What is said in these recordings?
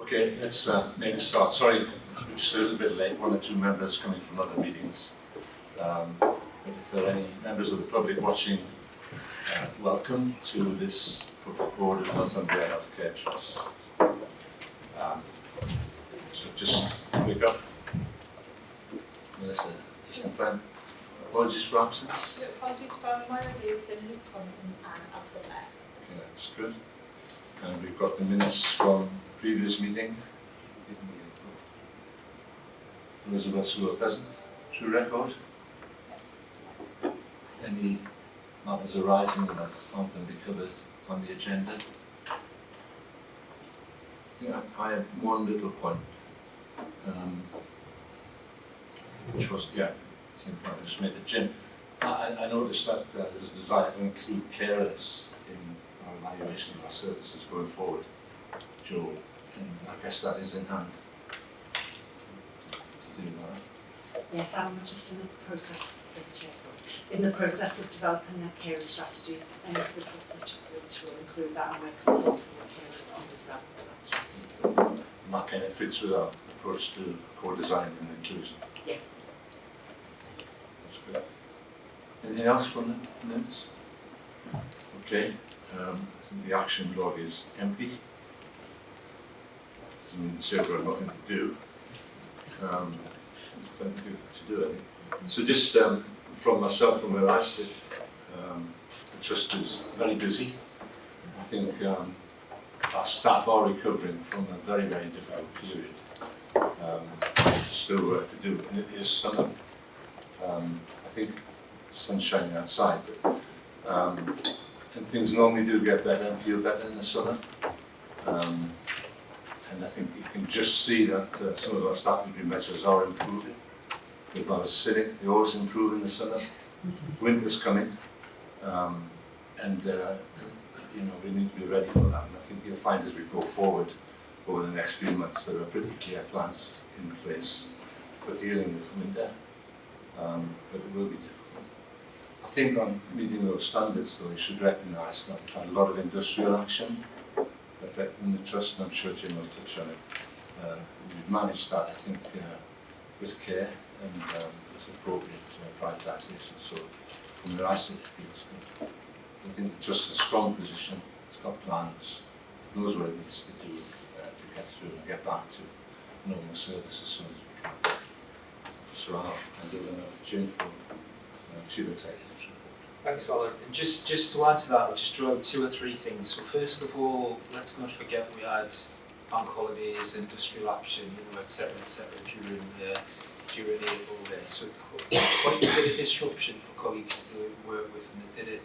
Okay, let's maybe start. Sorry, we're just a little bit late, one or two members coming from other meetings. But if there are any members of the public watching, welcome to this public board of Northumbria Healthcare Trust. So just wake up. Melissa, just in time. Apologies for absence. Apologies for my review, Cindy's coming and Alison there. Okay, that's good. And we've got the minutes from the previous meeting. Those of us who are present, true record. Any matters arising that aren't going to be covered on the agenda? I think I have one little point, which was, same point I just made it. Jim, I noticed that there's a desire to include carers in our evaluation of our services going forward, Joe, and I guess that is in hand to do that. Yes, I'm just in the process, in the process of developing a carer strategy and the trust which will include that, and we're consulting with carers on the development of that strategy. And that kind of fits with our approach to co-design and inclusion. Yeah. That's good. Anything else from the minutes? Okay. The action log is empty. Doesn't mean to say we've got nothing to do. Plenty to do, I think. So just from myself, from where I sit, the trust is very busy. I think our staff are recovering from a very, very difficult period. Still work to do, and it is summer. I think sun's shining outside, but and things normally do get better and feel better in the summer. And I think you can just see that some of our statutory measures are improving. With our acidic, they always improve in the summer. Winter's coming, and we need to be ready for that. And I think you'll find as we go forward over the next few months, there are pretty clear plans in place for dealing with winter, but it will be difficult. I think on meeting those standards, though, you should recognise that we've had a lot of industrial action affecting the trust, and I'm sure Jim will touch on it. We've managed that, I think, with care and with appropriate prioritisation. So from where I sit, it feels good. I think the trust is in a strong position, it's got plans, knows what it needs to do to get through and get back to normal service as soon as we can. So I'll hand over now to Jim for Chief Executive's report. Thanks, Alan. And just to add to that, I'll just draw out two or three things. So first of all, let's not forget we had bank holidays, industrial action, etc., during April there. So quite a bit of disruption for colleagues to work with, and they did it,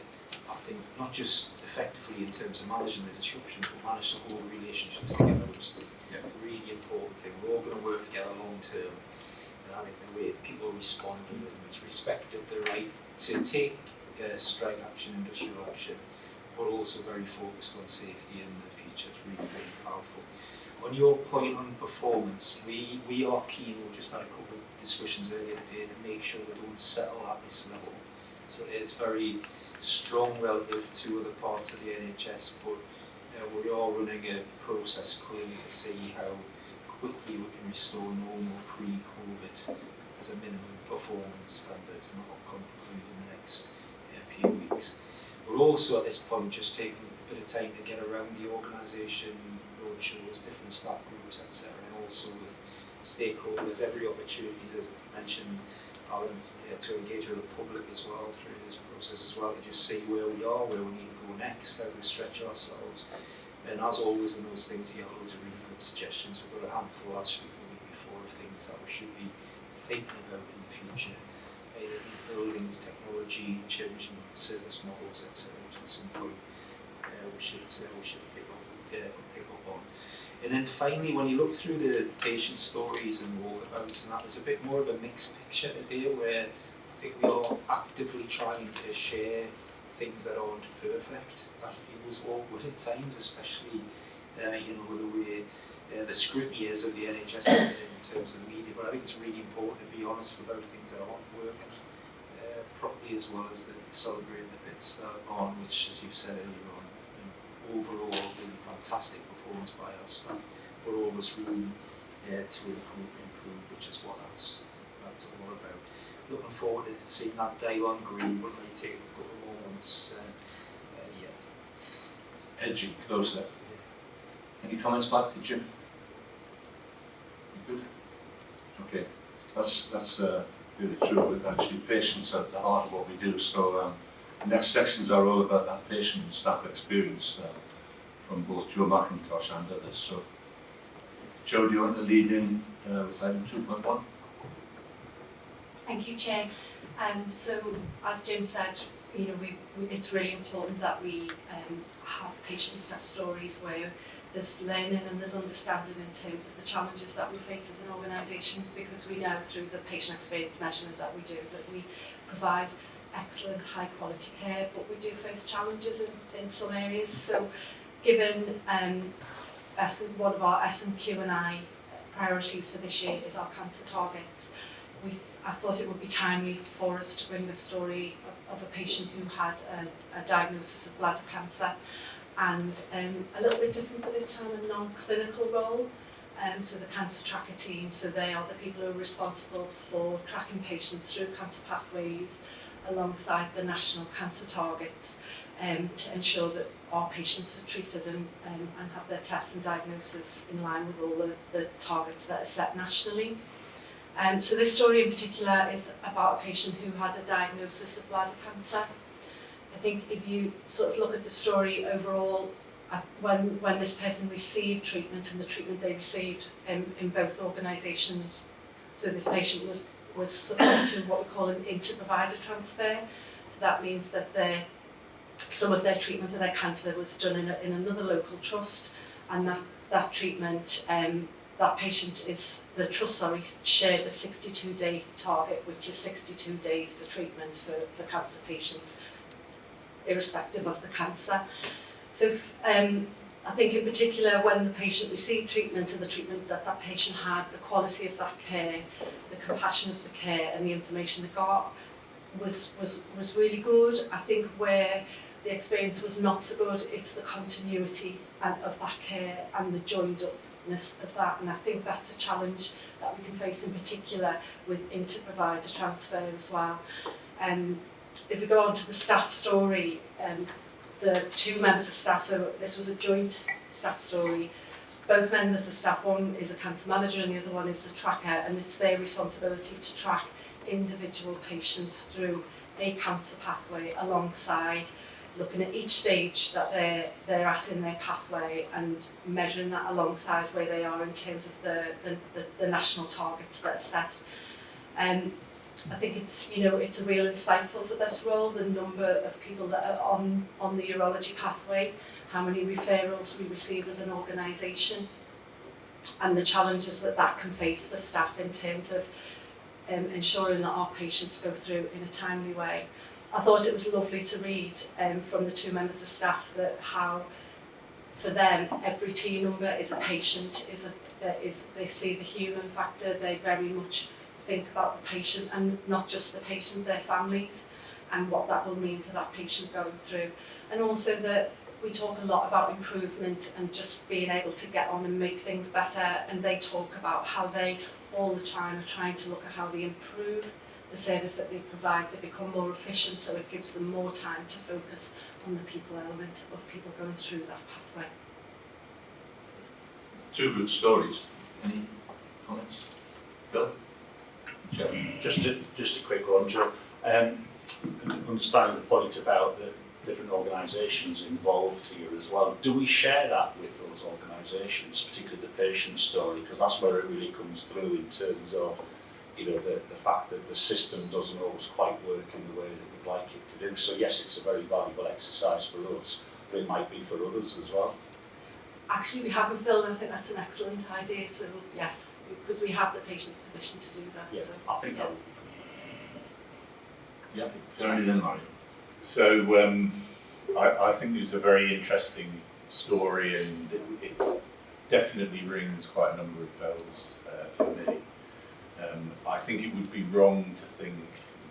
I think, not just effectively in terms of managing the disruption, but manage the whole relationships together, which is a really important thing. We're all going to work together long term, and I think the way people responded and respected the right to take strike action, industrial action, but also very focused on safety in the future. It's really, really powerful. On your point on performance, we are keen, we just had a couple of discussions earlier today, to make sure we don't settle at this level. So it is very strong relative to other parts of the NHS, but we are running a process clearly to see how quickly we can restore normal pre-COVID as a minimum performance standards, and that will conclude in the next few weeks. We're also at this point just taking a bit of time to get around the organisation, roadshows, different staff groups, etc., and also with stakeholders, every opportunity, as I mentioned, Alan, to engage with the public as well through this process as well, to just see where we are, where we need to go next, how we stretch ourselves. And as always in those things, you get loads of really good suggestions. We've got a handful last week, the week before, of things that we should be thinking about in the future. Buildings, technology, changing service models, etc. At some point, we should pick up on. And then finally, when you look through the patient stories and walkabouts and that, there's a bit more of a mixed picture today, where I think we are actively trying to share things that aren't perfect. That feels awkward at times, especially with the way the scrutiny is of the NHS in terms of the media. But I think it's really important to be honest about things that aren't working properly, as well as the celebrating the bits that are on, which, as you've said earlier on, overall really fantastic performance by our staff. but always room to improve, which is what that's all about. Looking forward to seeing that day on green, but it may take a couple of moments yet. Edging closer. Any comments back to Jim? You good? Okay, that's really true. Actually, patients are at the heart of what we do. So the next sections are all about that patient and staff experience from both Joe McIntosh and others. So, Joe, do you want to lead in with item 2.1? Thank you, Chair. So, as Jim said, you know, it's really important that we have patient staff stories where there's learning and there's understanding in terms of the challenges that we face as an organisation, because we know through the patient experience measurement that we do that we provide excellent high quality care, but we do face challenges in some areas. So given one of our S&Q&I priorities for this year is our cancer targets, I thought it would be timely for us to bring the story of a patient who had a diagnosis of bladder cancer, and a little bit different for this time, a non-clinical role. So the cancer tracker team, so they are the people who are responsible for tracking patients through cancer pathways alongside the national cancer targets, to ensure that our patients are treated and have their tests and diagnosis in line with all the targets that are set nationally. So this story in particular is about a patient who had a diagnosis of bladder cancer. I think if you sort of look at the story overall, when this person received treatment and the treatment they received in both organisations, so this patient was subject to what we call an inter-provider transfer. So that means that some of their treatment for their cancer was done in another local trust, and that treatment, that patient the trust shared the 62-day target, which is 62 days for treatment for cancer patients, irrespective of the cancer. So I think in particular when the patient received treatment and the treatment that patient had, the quality of that care, the compassion of the care and the information they got was really good. I think where the experience was not so good, it's the continuity of that care and the joined upness of that, and I think that's a challenge that we can face in particular with inter-provider transfer as well. If we go on to the staff story, the two members of staff, so this was a joint staff story. Both members of staff, one is a cancer manager and the other one is a tracker, and it's their responsibility to track individual patients through a cancer pathway alongside looking at each stage that they're at in their pathway and measuring that alongside where they are in terms of the national targets that are set. I think it's a real insightful for this role, the number of people that are on the urology pathway, how many referrals we receive as an organisation, and the challenges that can face for staff in terms of ensuring that our patients go through in a timely way. I thought it was lovely to read from the two members of staff that how for them every T number is a patient, they see the human factor, they very much think about the patient and not just the patient, their families, and what that will mean for that patient going through. And also that we talk a lot about improvement and just being able to get on and make things better, and they talk about how they all the time are trying to look at how they improve the service that they provide, they become more efficient, so it gives them more time to focus on the people element of people going through that pathway. Two good stories. Any comments? Phil? Joe? Just a quick one, Joe. Understanding the point about the different organisations involved here as well, do we share that with those organisations, particularly the patient story? Because that's where it really comes through in terms of the fact that the system doesn't always quite work in the way that we'd like it to do. So yes, it's a very valuable exercise for us, but it might be for others as well. Actually, we haven't, Phil, and I think that's an excellent idea. So yes, because we have the patient's permission to do that. Yeah, so, I think that would be. Yeah, Jeremy then Mario. So I think it was a very interesting story, and it definitely rings quite a number of bells for me. I think it would be wrong to think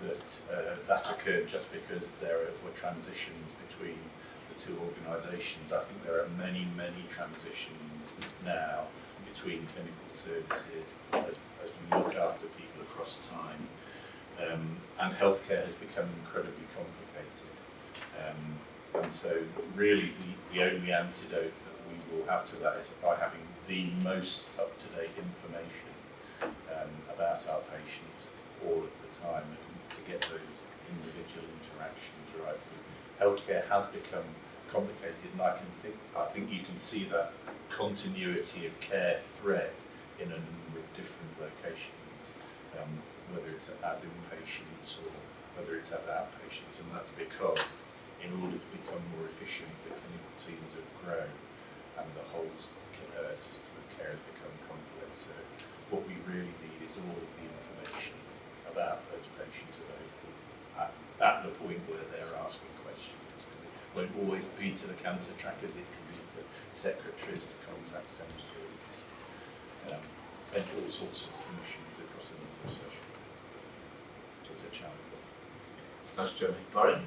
that that occurred just because there were transitions between the two organisations. I think there are many transitions now between clinical services as we look after people across time. And healthcare has become incredibly complicated. And so really the only antidote that we will have to that is by having the most up-to-date information about our patients all of the time, and to get those individual interactions right. Healthcare has become complicated, and I think you can see that continuity of care thread in a number of different locations, whether it's as inpatients or whether it's as outpatients, and that's because in order to become more efficient, the clinical teams have grown and the whole system of care has become complex. So what we really need is all of the information about those patients available at the point where they're asking questions. It won't always be to the cancer trackers, it can be to secretaries, to contact centres, and all sorts of clinicians across a number of specialties. It's a challenge. Thanks, Jeremy. Lauren?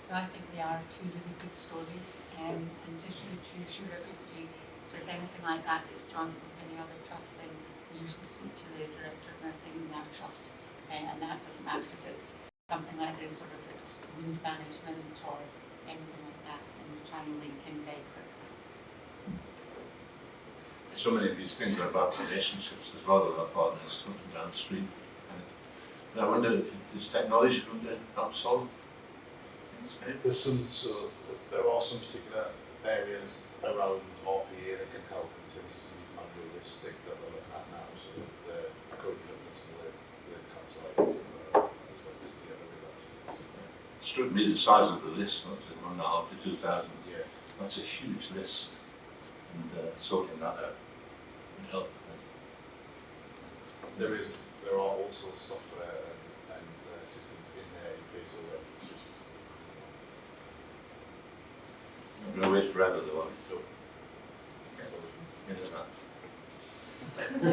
So I think they are two really good stories, and just to assure everybody, if there's anything like that that's joined with any other trust, then we usually speak to the director of nursing in that trust, and that doesn't matter if it's something like this or if it's wound management or anything like that, and we try and link in very quickly. So many of these things are about relationships as well with our partners downstream. And I wonder, is technology going to help solve things? There are some particular areas around RPA that can help in terms of some of these manual listing that we're looking at now, so the code fitness and the cancer items as well as the other results. It struck me the size of the list, was it 1.5 to 2,000? Yeah. That's a huge list, and sorting that out would help. There are also software and systems in there in place already. It's just I'm going to wait forever though, are so, we?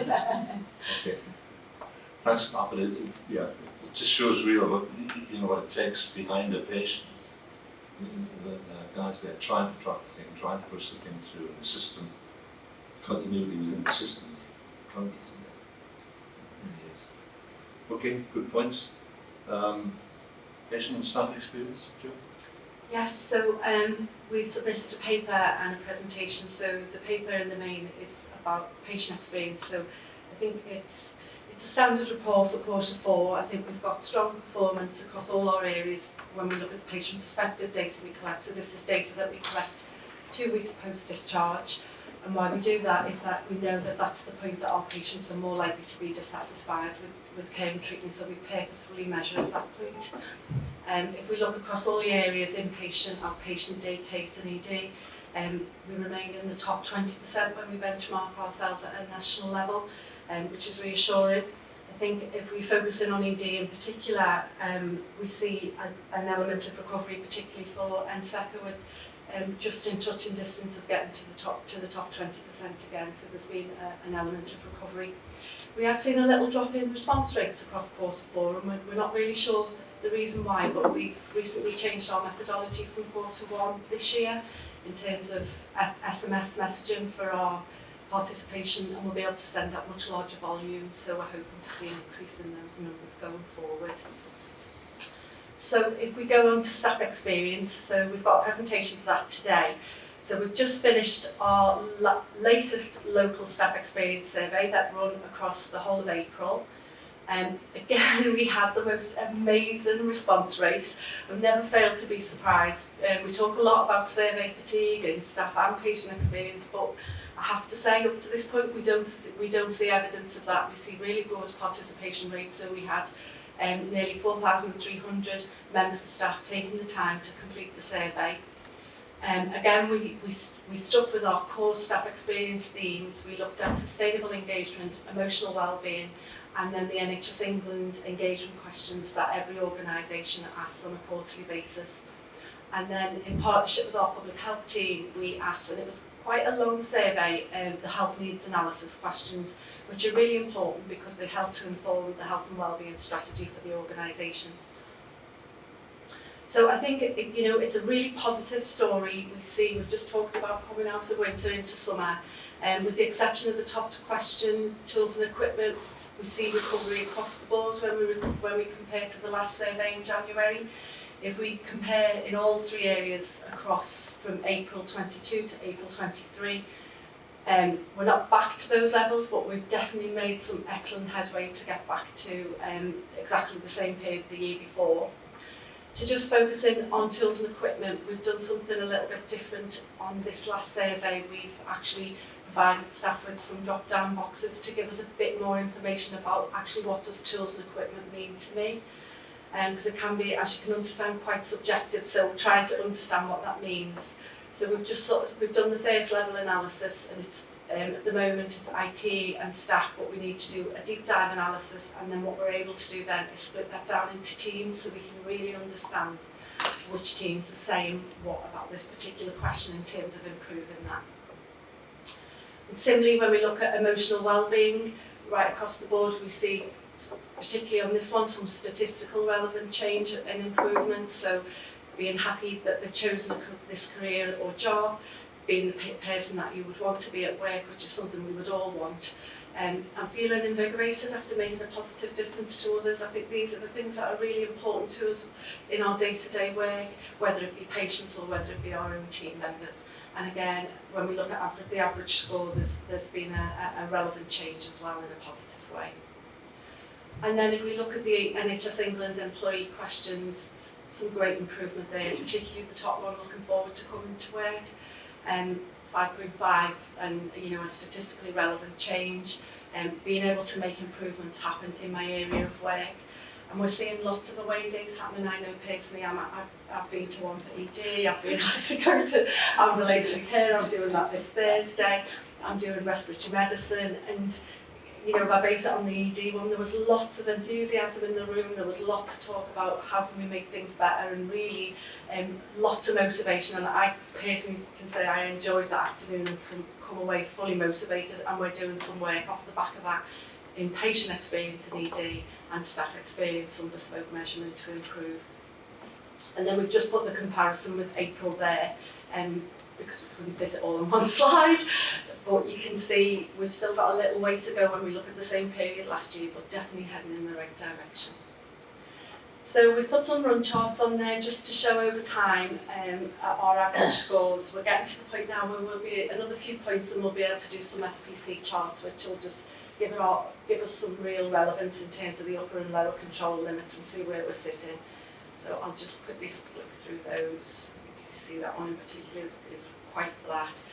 Okay. Thanks, Mark, but it just shows real what it takes behind a patient. The guys there trying to track the thing, trying to push the thing through, and the system, continuity within the system is clunky, isn't it? It really is. Okay, good points. Patient and staff experience, Joe? Yes, so we've submitted a paper and a presentation. So the paper in the main is about patient experience. So I think it's a standard report for Q4. I think we've got strong performance across all our areas when we look at the patient perspective data we collect. So this is data that we collect 2 weeks post-discharge. And why we do that is that we know that that's the point that our patients are more likely to be dissatisfied with care and treatment, so we purposefully measure at that point. If we look across all the areas, inpatient, outpatient, day case and ED, we remain in the top 20% when we benchmark ourselves at a national level, which is reassuring. I think if we focus in on ED in particular, we see an element of recovery, particularly for NSECA, with just in touching distance of getting to the top 20% again. So there's been an element of recovery. We have seen a little drop in response rates across Q4, and we're not really sure the reason why, but we've recently changed our methodology from Q1 this year in terms of SMS messaging for our participation, and we'll be able to send out much larger volumes, so we're hoping to see an increase in those numbers going forward. So if we go on to staff experience, so we've got a presentation for that today. So we've just finished our latest local staff experience survey that run across the whole of April. Again, we had the most amazing response rate. I've never failed to be surprised. We talk a lot about survey fatigue and staff and patient experience, but I have to say, up to this point, we don't see evidence of that. We see really good participation rates. So we had nearly 4,300 members of staff taking the time to complete the survey. Again, we stuck with our core staff experience themes. We looked at sustainable engagement, emotional wellbeing, and then the NHS England engagement questions that every organisation asks on a quarterly basis. And then in partnership with our public health team, we asked, and it was quite a long survey, the health needs analysis questions, which are really important because they help to inform the health and wellbeing strategy for the organisation. So I think it's a really positive story. We've just talked about coming out of winter into summer. With the exception of the top question, tools and equipment, we see recovery across the board when we compare to the last survey in January. If we compare in all three areas across from April 22 to April 23, we're not back to those levels, but we've definitely made some excellent headway to get back to exactly the same period the year before. To just focus in on tools and equipment, we've done something a little bit different on this last survey. We've actually provided staff with some drop-down boxes to give us a bit more information about actually what does tools and equipment mean to me. Because it can be, as you can understand, quite subjective, so trying to understand what that means. So we've done the first level analysis, and it's at the moment it's IT and staff, but we need to do a deep dive analysis, and then what we're able to do then is split that down into teams so we can really understand which teams are saying what about this particular question in terms of improving that. And similarly, when we look at emotional well-being, right across the board we see, particularly on this one, some statistical relevant change and improvement. So being happy that they've chosen this career or job, being the person that you would want to be at work, which is something we would all want, and feeling invigorated after making a positive difference to others. I think these are the things that are really important to us in our day-to-day work, whether it be patients or whether it be our own team members. And again, when we look at the average score, there's been a relevant change as well in a positive way. And then if we look at the NHS England employee questions, some great improvement there, particularly the top one, looking forward to coming to work. 5.5, and a statistically relevant change, being able to make improvements happen in my area of work. And we're seeing lots of away days happening. I know personally I've been to one for ED, I've been asked to go to ambulatory care, I'm doing that this Thursday, I'm doing respiratory medicine, and if I base it on the ED one, there was lots of enthusiasm in the room, there was lots to talk about how can we make things better, and really lots of motivation. And I personally can say I enjoyed that afternoon and come away fully motivated, and we're doing some work off the back of that in patient experience in ED and staff experience, some bespoke measurement to improve. And then we've just put the comparison with April there, because we couldn't fit it all on one slide. But you can see we've still got a little way to go when we look at the same period last year, but definitely heading in the right direction. So we've put some run charts on there just to show over time our average scores. We're getting to the point now where we'll be another few points and we'll be able to do some SPC charts, which will just give us some real relevance in terms of the upper and lower control limits and see where we're sitting. So I'll just quickly flick through those. You see that one in particular is quite flat.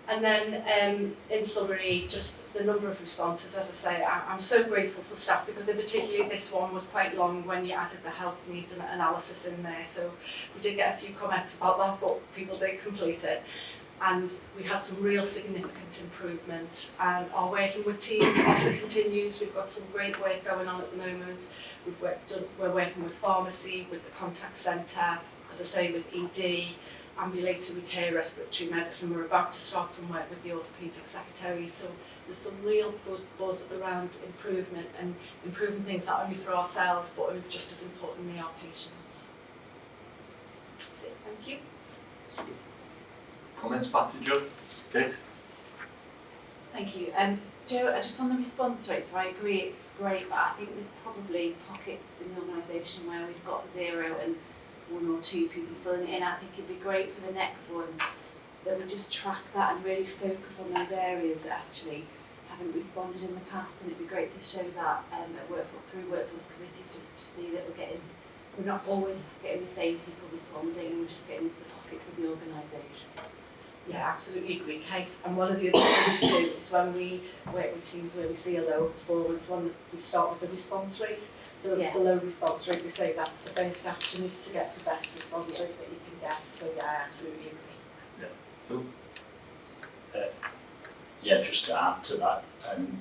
And then in summary, just the number of responses. As I say, I'm so grateful for staff, because in particularly this one was quite long when you added the health needs and analysis in there. So we did get a few comments about that, but people did complete it. And we had some real significant improvements. And our working with teams often continues. We've got some great work going on at the moment. We're working with pharmacy, with the contact centre, as I say, with ED, ambulatory care, respiratory medicine. We're about to start some work with the orthopaedic secretary. So there's some real good buzz around improvement and improving things not only for ourselves, but just as importantly our patients. That's it. Thank you. Comments back to Joe? Kate? Thank you. Joe, just on the response rate, so I agree it's great, but I think there's probably pockets in the organisation where we've got 0 and 1 or 2 people filling it in. I think it'd be great for the next one that we just track that and really focus on those areas that actually haven't responded in the past, and it'd be great to show that through workforce committees, just to see that we're not always getting the same people responding, and we're just getting into the pockets of the organisation. Yeah, absolutely agree, Kate. And one of the other things we do is when we work with teams where we see a lower performance, we start with the response rate. So if it's a low response rate, we say that's the first action, is to get the best response rate that you can get. So yeah, I absolutely agree. Yeah. Phil? Yeah, just to add to that,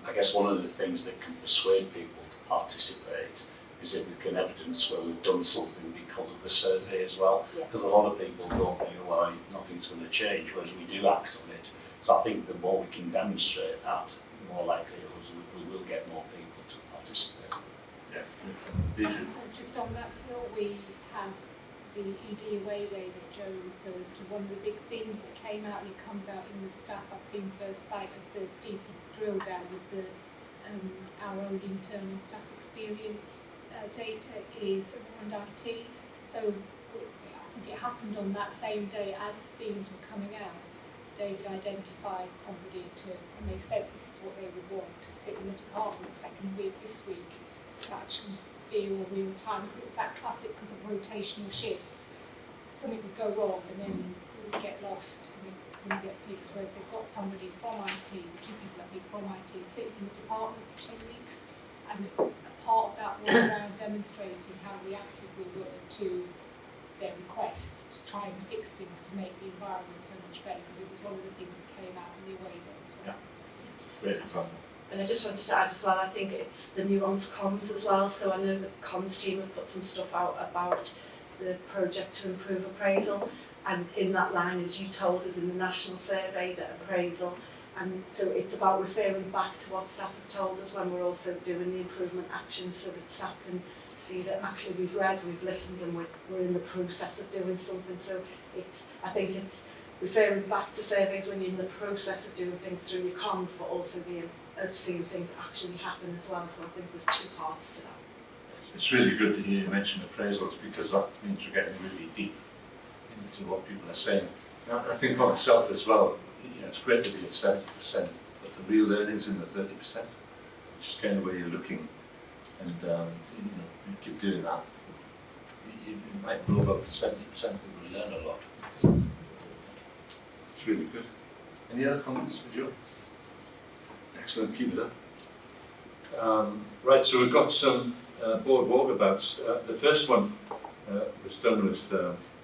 I guess one of the things that can persuade people to participate is if we can evidence where we've done something because of the survey as well. Because a lot of people don't feel, well, nothing's going to change, whereas we do act on it. So I think the more we can demonstrate that, the more likely it is we will get more people to participate. Yeah. Vision. So just on that, Phil, we have the ED away day that Joe refers to, one of the big themes that came out, and it comes out in the staff, I've seen first sight of the deeper drill down with the our own internal staff experience data is around IT. So I think it happened on that same day as the themes were coming out. David identified somebody and they said this is what they would want, to sit in the department second week this week to actually be all real time, because it was that classic because of rotational shifts. Something would go wrong and then it would get lost and it wouldn't get fixed, whereas they've got somebody from IT, 2 people I think from IT, sitting in the department for 2 weeks, and a part of that was around demonstrating how reactive we were to their requests to try and fix things to make the environment so much better, because it was one of the things that came out in the away day as well. Great example. And I just wanted to add as well, I think it's the nuanced comms as well. So I know the comms team have put some stuff out about the project to improve appraisal. And in that line, as you told us in the national survey, that appraisal. And so it's about referring back to what staff have told us when we're also doing the improvement actions, so that staff can see that actually we've read, we've listened, and we're in the process of doing something. So I think it's referring back to surveys when you're in the process of doing things through your comms, but also of seeing things actually happen as well. So I think there's 2 parts to that. It's really good to hear you mention appraisals, because that means we're getting really deep into what people are saying. Now, I think for myself as well, it's great to be at 70%, but the real learning's in the 30%, which is kind of where you're looking. And you keep doing that. You might know about 70%, but you'll learn a lot. It's really good. Any other comments for Joe? Excellent, keep it up. Right, so we've got some board walkabouts. The first one was done with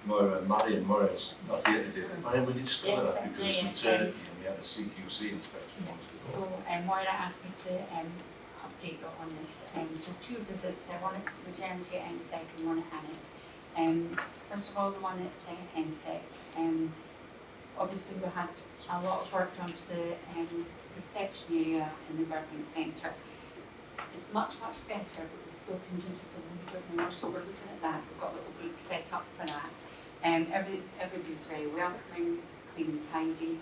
Moira and Marion. Moira's not here today. Marion, would you just cover Yes, that, because it's maternity and we have a CQC inspection. So Moira asked me to update you on this. So 2 visits, one at maternity at NSEC and one at ANIC. First of all, the one at NSEC. Obviously we had a lot of work done to the reception area in the birthing centre. It's much better, but we still can do just a little bit more, so we're looking at that. We've got a little group set up for that. Everybody was very welcoming, it was clean and tidy.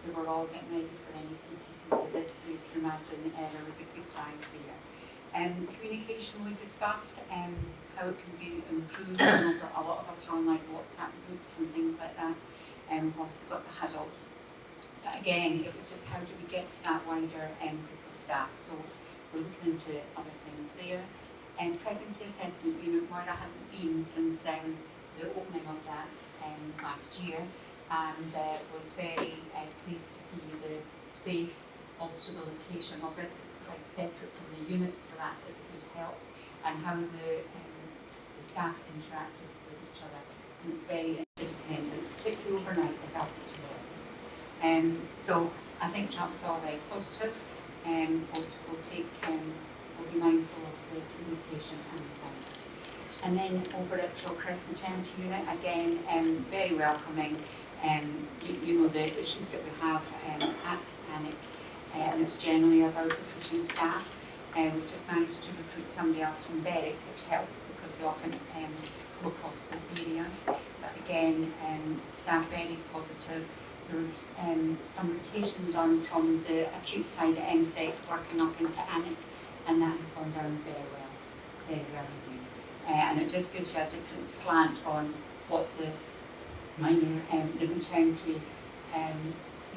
They were all getting ready for any CPC visit, so you can imagine there was a good vibe there. Communication we discussed, how it can be improved. A lot of us are on like WhatsApp groups and things like that. We've also got the huddles. But again, it was just how do we get to that wider group of staff. So we're looking into other things there. Pregnancy assessment unit, Moira hadn't been since the opening of that last year, and was very pleased to see the space, also the location of it. It's quite separate from the unit, so that is a good help, and how the staff interacted with each other. And it's very independent, particularly overnight, they help each other. So I think that was all very positive. We'll be mindful of the communication and the site. And then over at Hillcrest Maternity Unit, again, very welcoming. You know the issues that we have at ANIC, and it's generally about recruiting staff. We've just managed to recruit somebody else from Berwick, which helps because they often go across both areas. But again, staff very positive. There was some rotation done from the acute side at NSEC working up into ANIC, and that has gone down very well indeed. And it just gives you a different slant on what the minor, the maternity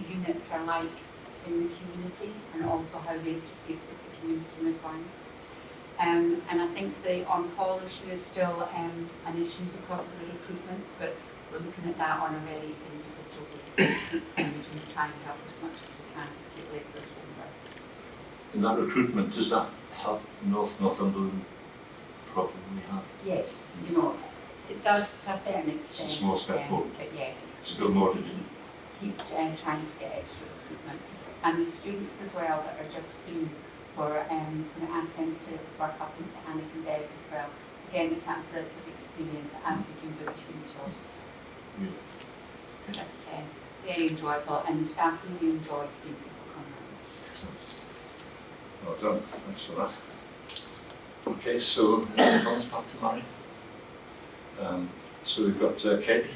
units are like in the community, and also how they interface with the community midwives. And I think the on-call issue is still an issue because of the recruitment, but we're looking at that on a very individual basis, and we do try and help as much as we can, particularly if there's home births. In that recruitment, does that help Northumberland problem we have? Yes, you know, it does to a certain extent. It's a small step forward. But yes, Still more to do. Keep trying to get extra recruitment. And the students as well that are just through, we're going to ask them to work up into ANIC and Berwick as well. Again, it's that breadth of experience as we do with the community hospitals. Yeah. But very enjoyable, and the staff really enjoy seeing people come around. Excellent. Well done, thanks for that. Okay, so comments back to Marion. So we've got Katie,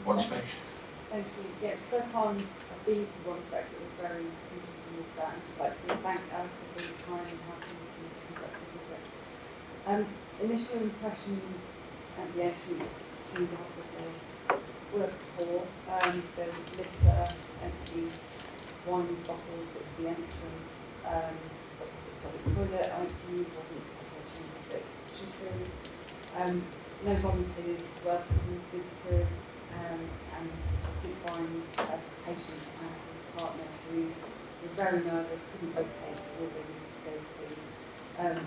Wansbeck. Thank you. Yeah, it's the first time I've been to Wansbeck, so it was very interesting with that. I'd just like to thank Alistair for his time and helping me to conduct the visit. Initial impressions at the entrance to the hospital were poor. There was litter, empty wine bottles at the entrance. The toilet I went to use wasn't as hygienic as it should be. No volunteers to welcome visitors, and I did find a patient and his partner who were very nervous, couldn't locate where they needed to go to.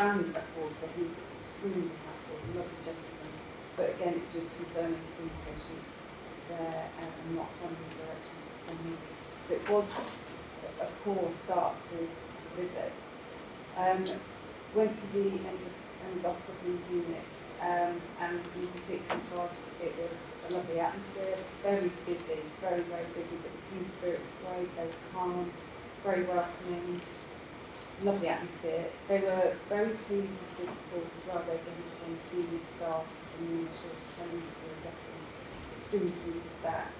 Found a porter who was extremely helpful, lovely gentleman, but again it's just concerning seeing patients there and not finding direction from me. It was a poor start to the visit. Went to the endoscopy unit, and in complete contrast, it was a lovely atmosphere, very busy, very, very busy, but the team spirit was great, they were calm, very welcoming, lovely atmosphere. They were very pleased with the support as well. They gave from senior staff and the initial training that we were getting. So extremely pleased with that.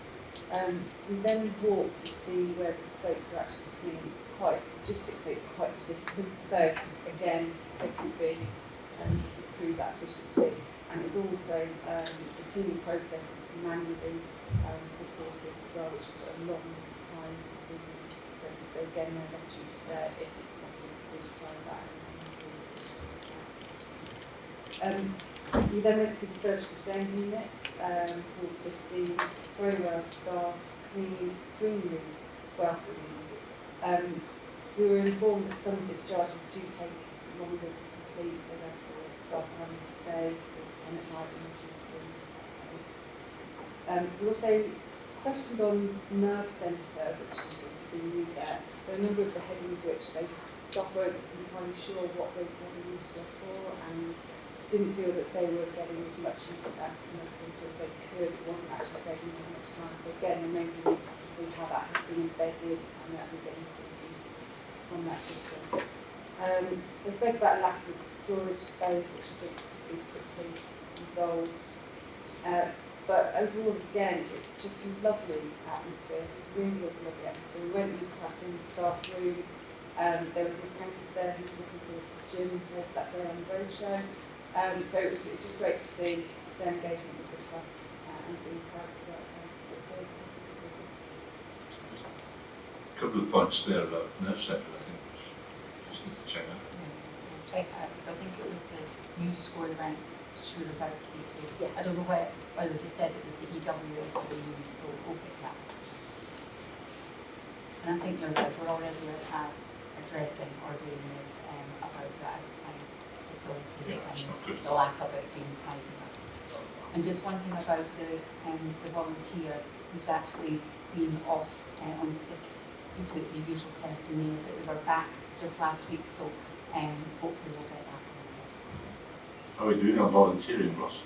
We then walked to see where the scopes are actually cleaned. It's quite, logistically, it's quite distant. So again, there could be to improve that efficiency. And it's also the cleaning process is manually reported as well, which is a long time consuming process. So again, there's opportunities there if it's possible to digitise that and improve efficiency. We then went to the surgical day unit, Ward 15, very well staffed, clean, extremely welcoming. We were informed that some discharges do take longer to complete, so therefore staff are having to stay till 10 at night in the duty room. We also questioned on nerve centre, which is being used there. There are a number of the headings which staff weren't entirely sure what those headings were for, and didn't feel that they were getting as much use out of nerve centre as they could. It wasn't actually saving them much time. So again, we maybe need just to see how that has been embedded and that we're getting full use from that system. They spoke about a lack of storage space, which I think could be quickly resolved. But overall, again, it's just a lovely atmosphere. It really was a lovely atmosphere. We went and sat in the staff room. There was an apprentice there who was looking forward to gym later that day on the roadshow. So it was just great to see their engagement with the trust and being proud to work there. It was a good visit. A couple of points there about nerve centre, I think, which just need to check out. So check out, because I think it was the news score around sure about Katie. Yes. I don't know whether they said it was the EWS or the news, so we'll pick that. And I think you're right, we're already addressing or doing this about the outside facility Yeah, that's not good. and the lack of it being tidied up. And just one thing about the volunteer who's actually been off on sick, the usual person there, but they were back just last week, so hopefully we'll get that. How are we doing on volunteering, Ross?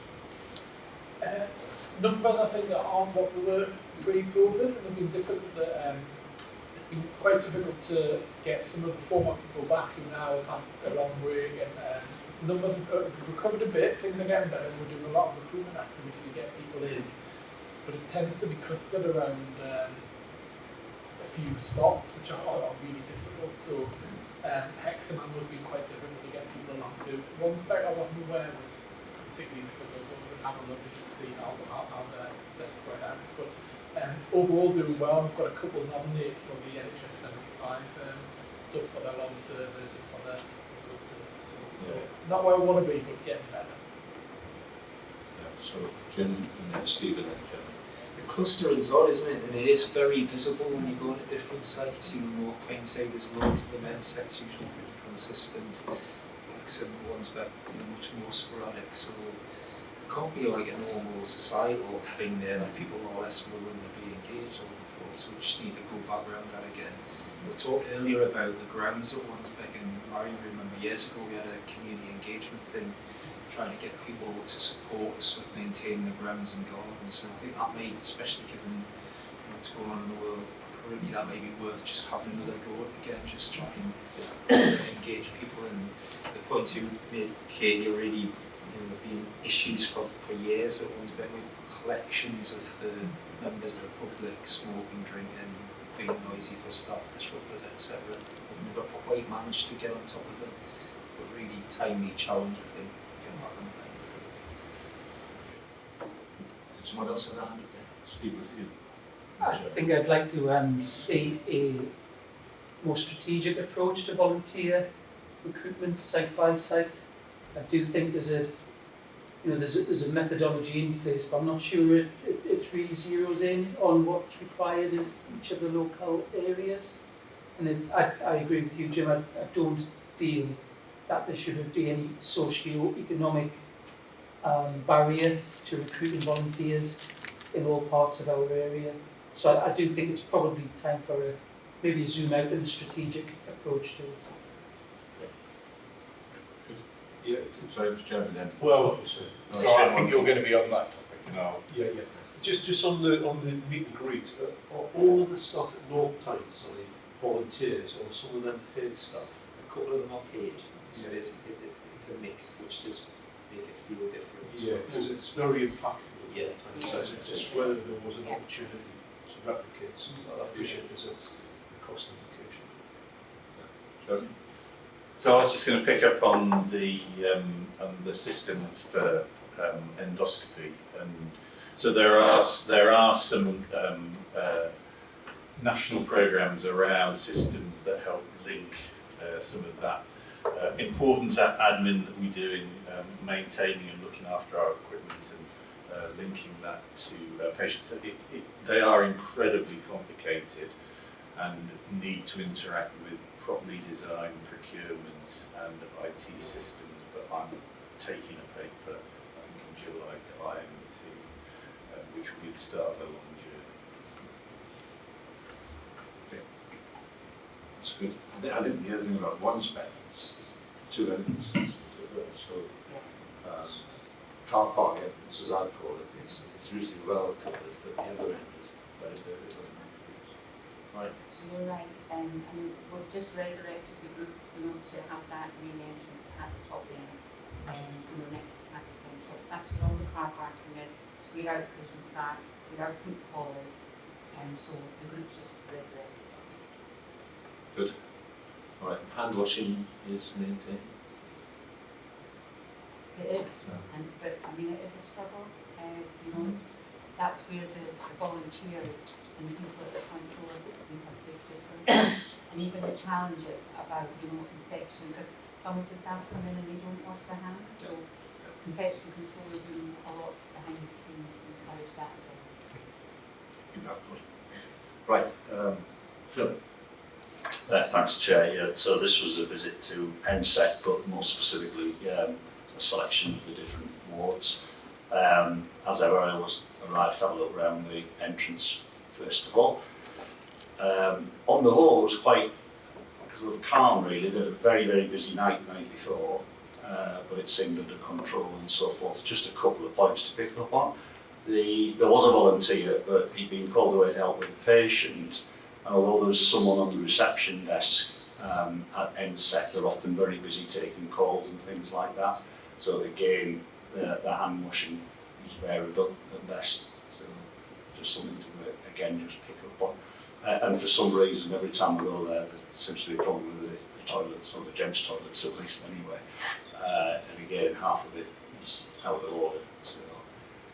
Numbers, I think, aren't what we were pre-COVID, and they've been difficult. It's been quite difficult to get some of the former people back who now have had a long break, and numbers have recovered a bit. Things are getting better. We're doing a lot of recruitment activity to get people in, but it tends to be clustered around a few spots, which are really difficult. So Hexham would be quite difficult to get people along to. One spec I wasn't aware was particularly difficult, but we'll have a look to see how they're spread out. But overall doing well. We've got a couple nominated for the NHS 75 stuff for their long service and for their good service. So not where I want to be, but getting better. Yeah, so Jim and then Stephen and Jim. The clustering's odd, isn't it? And it is very visible when you go on to different sites. You know, North Tyneside, there's loads of the men's sects usually pretty consistent. Like some ones, but much more sporadic. So it can't be like a normal societal thing there that people are less willing to be engaged on before. So we just need to go back around that again. We talked earlier about the grounds at Wansbeck, and I remember years ago we had a community engagement thing trying to get people to support us with maintaining the grounds and gardens. So I think that may, especially given what's going on in the world currently, that may be worth just having another go at again, just trying to engage people. And the points you made, Katie, are really there have been issues for years at one's been with collections of the members of the public smoking, drinking, being noisy for staff, disrupted, etc. We've never quite managed to get on top of it. It's a really timely challenge, I think, to get back on the Did someone else have a hand up there? Steve, with you. I think I'd like to see a more strategic approach to volunteer recruitment site by site. I do think there's a methodology in place, but I'm not sure it really zeroes in on what's required in each of the local areas. And I agree with you, Jim. I don't feel that there should be any socio-economic barrier to recruiting volunteers in all parts of our area. So I do think it's probably time for maybe a zoom out and a strategic approach to it. Yeah. Sorry, Mr. Chairman then. Well, So I think you're going to be on that topic now. Yeah. Just on the meet and greet, are all of the staff at North Tyneside volunteers, or some of them paid staff? A couple of them are paid, so it's a mix, which does make it feel different. Yeah, because it's very impactful. Yeah. Tyneside. It's just whether there was an opportunity to replicate some of that. I appreciate there's a cost implication. Charlie? So I was just going to pick up on the systems for endoscopy, and so there are some national programs around systems that help link some of that important admin that we do in maintaining and looking after our equipment and linking that to patients. They are incredibly complicated and need to interact with properly designed procurement and IT systems, but I'm taking a paper, I think in July, to IMT, which will be the start of a long journey. Okay. That's good. I think the other thing about one spec is two entrances. So, car park entrance, as I call it, is usually well covered, but the other end is very, very well used. Right. So you're right, and we've just resurrected the group, to have that main entrance at the top end, next to Campus Central. It's actually all the car parking is, it's where our patients are, it's where our footfall is, and so the group's just resurrected. Good. All right. Hand washing is maintained. It is, but I mean it is a struggle. That's where the volunteers and the people at the front door make a big difference. And even the challenges about infection, because some of the staff come in and they don't wash their hands, so infection control is doing a lot behind the scenes to encourage that. Exactly. Right. Phil. Thanks, Chair. Yeah, so this was a visit to NSEC, but more specifically a selection of the different wards. As ever, I arrived to have a look around the entrance first of all. On the whole, it was quite sort of calm really. They had a very, very busy night before, but it seemed under control and so forth. Just a couple of points to pick up on. There was a volunteer, but he'd been called away to help with a patient, and although there was someone on the reception desk at NSEC, they're often very busy taking calls and things like that. So again, the hand washing was variable at best, so just something to again just pick up on. And for some reason, every time we go there seems to be a problem with the toilets, or the gents' toilets at least anyway. And again, half of it was out of order, so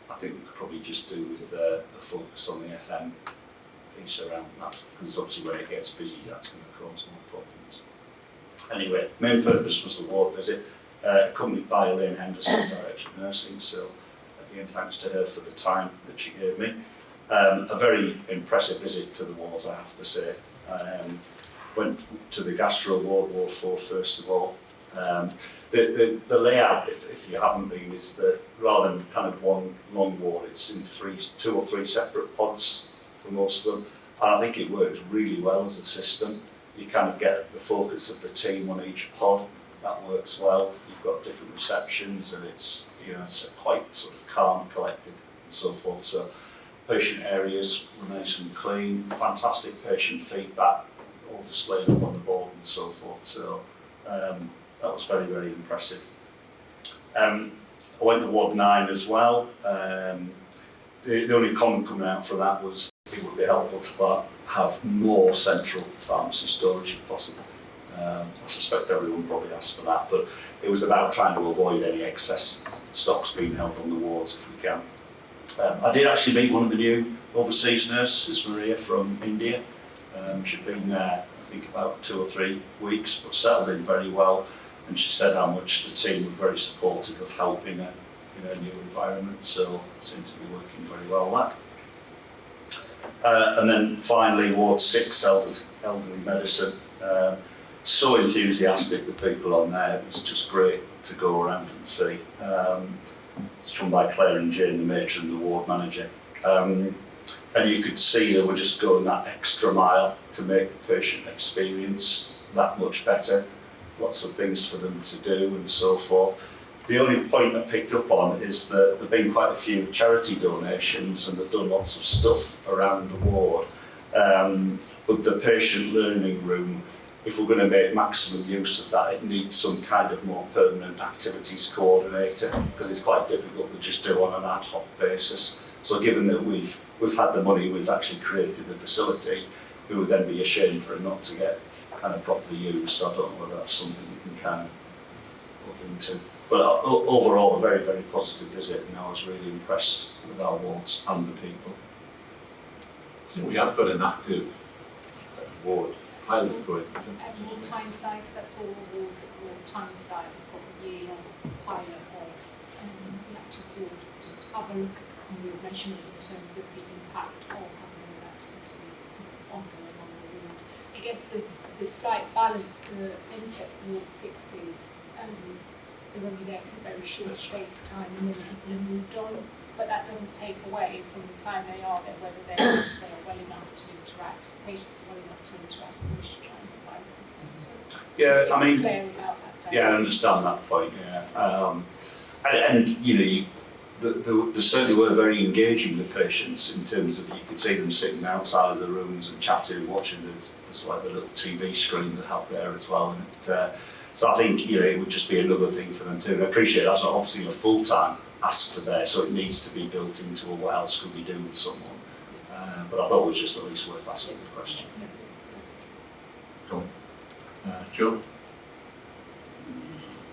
I think we could probably just do with a focus on the FM piece around that, because obviously when it gets busy that's going to cause more problems. Anyway, main purpose was the ward visit, accompanied by Elaine Henderson, Director of Nursing, so again thanks to her for the time that she gave me. A very impressive visit to the wards, I have to say. Went to the gastro ward, Ward 4 first of all. The layout, if you haven't been, is that rather than kind of one long ward, it's in two or three separate pods for most of them. And I think it works really well as a system. You kind of get the focus of the team on each pod. That works well. You've got different receptions, and it's it's quite sort of calm, collected, and so forth. So patient areas were nice and clean. Fantastic patient feedback, all displayed up on the board and so forth. So that was very, very impressive. I went to Ward 9 as well. The only comment coming out from that was it would be helpful to have more central pharmacy storage if possible. I suspect everyone probably asked for that, but it was about trying to avoid any excess stocks being held on the wards if we can. I did actually meet one of the new overseas nurses, Maria from India. She'd been there, I think, about 2 or 3 weeks, but settled in very well. And she said how much the team were very supportive of helping her in her new environment, so it seems to be working very well, that. And then finally, Ward 6, elderly medicine. So enthusiastic, the people on there, it was just great to go around and see. It's run by Claire and Jane, the matron, the ward manager. And you could see they were just going that extra mile to make the patient experience that much better. Lots of things for them to do and so forth. The only point I picked up on is that there have been quite a few charity donations and they've done lots of stuff around the ward. But the patient learning room, if we're going to make maximum use of that, it needs some kind of more permanent activities coordinator, because it's quite difficult to just do on an ad hoc basis. So given that we've had the money, we've actually created the facility, we would then be ashamed for it not to get kind of properly used. So I don't know whether that's something we can kind of look into. But overall, a very, very positive visit, and I was really impressed with our wards and the people. I think we have got an active ward pilot going. At Ward Tyneside, that's all the wards at Ward Tyneside have got a year-long pilot of the active ward to have a look at some real measurement in terms of the impact of having those activities ongoing on the ward. I guess the slight balance for NSEP Ward 6 is they're only there for a very short space of time and then people have moved on, but that doesn't take away from the time they are there whether they are well enough to interact, patients are well enough to interact, and we should try and provide support. So Yeah, I mean, clear about that. yeah, I understand that point, yeah. And you know, they certainly were very engaging, the patients, in terms of you could see them sitting outside of the rooms and chatting, watching there's like the little TV screen they have there as well. And so I think, you know, it would just be another thing for them to do. I appreciate that's not obviously a full-time ask for there, so it needs to be built into what else could we do with someone. But I thought it was just at least worth asking the question. Cool. Joe?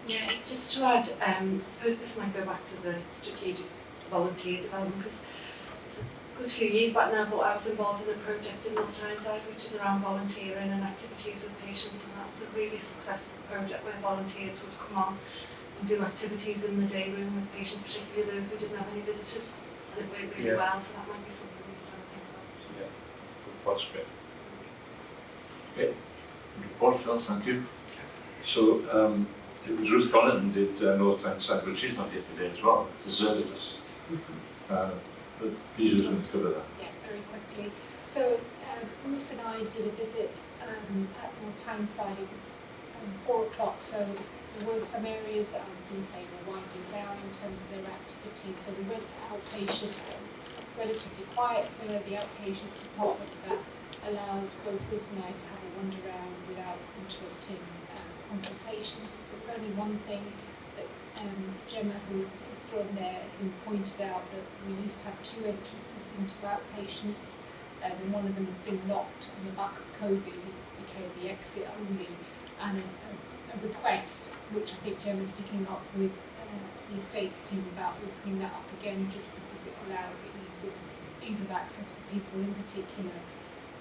Yeah, it's just to add, I suppose this might go back to the strategic volunteer development, because it was a good few years back now, but I was involved in a project in North Tyneside which is around volunteering and activities with patients, and that was a really successful project where volunteers would come on and do activities in the day room with patients, particularly those who didn't have any visitors, and it worked really well, so that might be something we could have a think about. Yeah, good prospect. Okay. Report, Phil, thank you. So it was Ruth Collin who did North Tyneside, but she's not here today as well, deserted us. But please was going to cover that. Yeah, very quickly. So Ruth and I did a visit at North Tyneside. It was 4 o'clock, so there were some areas that I was going to say were winding down in terms of their activities. So we went to outpatients. It was relatively quiet for the outpatients department that allowed both Ruth and I to have a wander around without interrupting consultations. There was only one thing that Gemma, who is the sister on there, who pointed out that we used to have 2 entrances into outpatients, and one of them has been locked on the back of COVID. It became the exit only, and a request, which I think Gemma's picking up with the estates team about opening that up again, just because it allows ease of access for people, in particular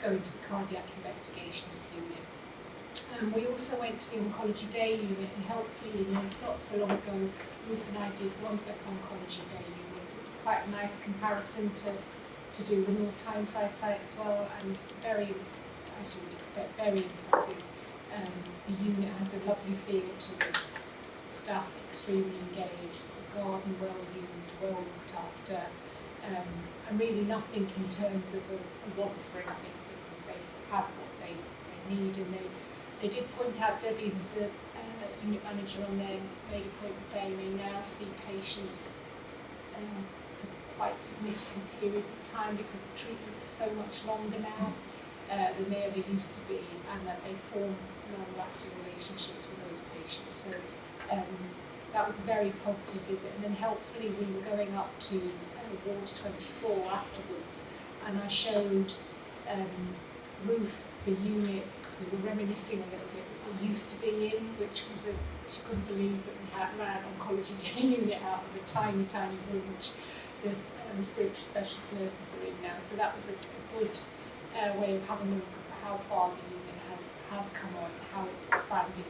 going to the cardiac investigations unit. We also went to the oncology day unit, and helpfully, not so long ago, Ruth and I did Wandsbeck Oncology Day unit. So it was quite a nice comparison to do the North Tyneside site as well, and very, as you would expect, very impressive. The unit has a lovely feel to it. The staff extremely engaged, the garden well used, well looked after, and really nothing in terms of a want for anything, because they have what they need, and they did point out, Debbie, who's the unit manager on there, made a point of saying they now see patients for quite significant periods of time because the treatments are so much longer now than they ever used to be, and that they form long-lasting relationships with those patients. So that was a very positive visit. And then helpfully we were going up to Ward 24 afterwards, and I showed Ruth the unit. We were reminiscing a little bit what we used to be in, which was she couldn't believe that we had ran oncology day unit out of a tiny, tiny room, which the respiratory specialist nurses are in now. So that was a good way of having a look at how far the unit has come on, how it's expanded,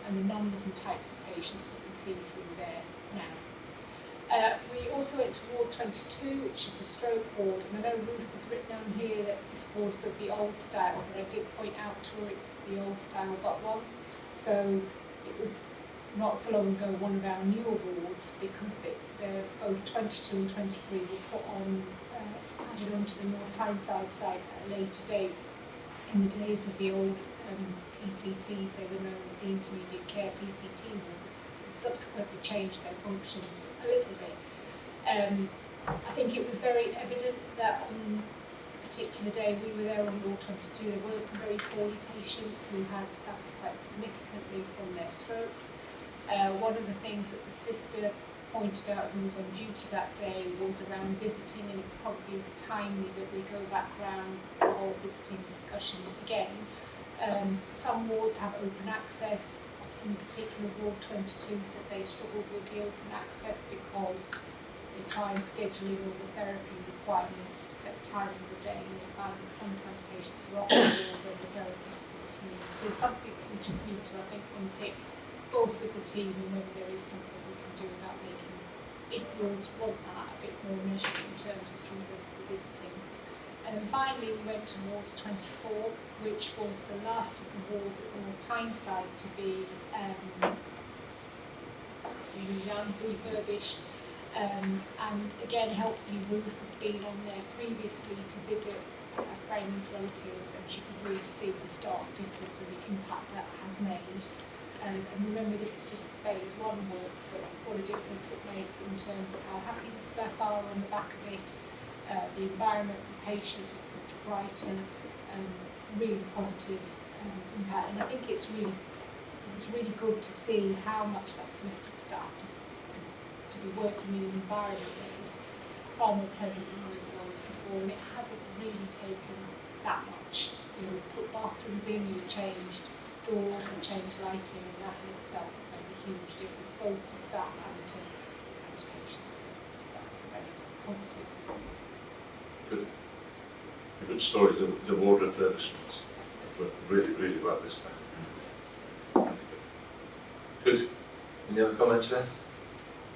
and the numbers and types of patients that we see through there now. We also went to Ward 22, which is a stroke ward, and I know Ruth has written on here that this ward is of the old style, but I did point out to her it's the old style but one. So it was not so long ago one of our newer wards, because they're both 22 and 23 were put on, added onto the North Tyneside site at a later date. In the days of the old PCTs, they were known as the Intermediate Care PCT wards. They've subsequently changed their function a little bit. I think it was very evident that on a particular day we were there on Ward 22, there were some very poorly patients who had suffered quite significantly from their stroke. One of the things that the sister pointed out who was on duty that day was around visiting, and it's probably timely that we go back round the whole visiting discussion again. Some wards have open access. In particular, Ward 22 said they struggled with the open access because they try and schedule in all the therapy requirements at set times of the day, and they find that sometimes patients are off the ward when the therapists are coming. So there's something that we just need to, I think, unpick both with the team and whether there is something we can do about making, if wards want that, a bit more measured in terms of some of the visiting. And then finally we went to Ward 24, which was the last of the wards at the North Tyneside to be refurbished. And again, helpfully Ruth had been on there previously to visit friends, relatives, and she could really see the stark difference and the impact that has made. And remember, this is just phase 1 works, but what a difference it makes in terms of how happy the staff are on the back of it, the environment, the patients, it's much brighter, really positive impact. And I think it was really good to see how much that's lifted staff to be working in an environment that is far more pleasant than it was before, and it hasn't really taken that much. You know, put bathrooms in, you've changed doors and changed lighting, and that in itself has made a huge difference both to staff and to patients. So that was a very positive result. Good. A good story. The ward refurbishments have worked really, really well this time. Good. Any other comments there?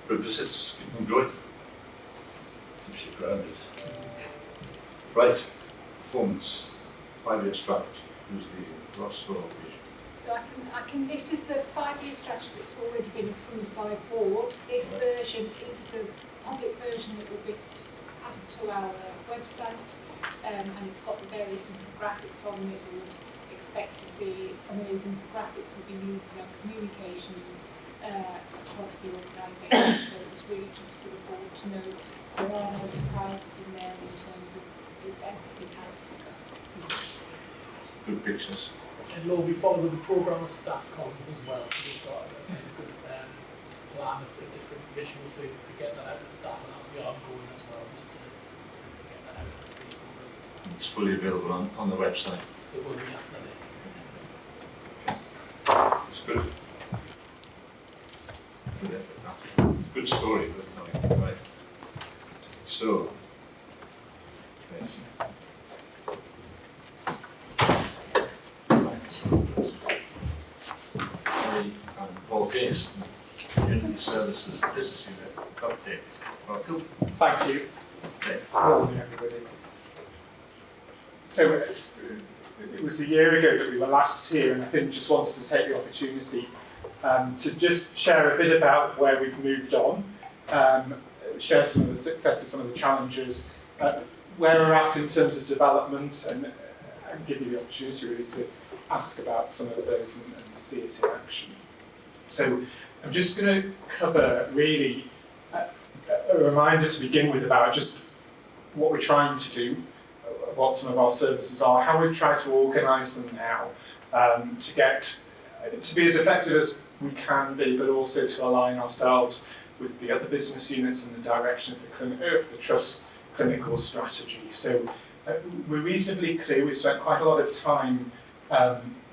Good visits, keep them going. Keeps you grounded. Right. Performance. 5-year strategy. Who's the Ross or Vision? So I can. This is the 5-year strategy that's already been approved by a board. This version is the public version that will be added to our website, and it's got the various infographics on it. We would expect to see some of those infographics will be used in our communications across the organisation. So it was really just for the board to know there are no surprises in there in terms of it's everything as discussed. Good pictures. And Law, we follow with the programme of staff comms as well, so we've got a kind of good plan of different visual things to get that out of staff, and that'll be ongoing as well, just to get that out to stakeholders. It's fully available on the website. It will be after this. It's good. Good effort, that. It's a good story, but no, right. So, yes. Paul Case, Community Services Business Unit, updates. Welcome. Thank you. Okay. Morning, everybody. So it was a year ago that we were last here, and I think just wanted to take the opportunity to just share a bit about where we've moved on, share some of the successes, some of the challenges, where we're at in terms of development, and give you the opportunity really to ask about some of those and see it in action. So I'm just going to cover really a reminder to begin with about just what we're trying to do, what some of our services are, how we've tried to organise them now to get to be as effective as we can be, but also to align ourselves with the other business units in the direction of the Trust clinical strategy. So we're reasonably clear. We've spent quite a lot of time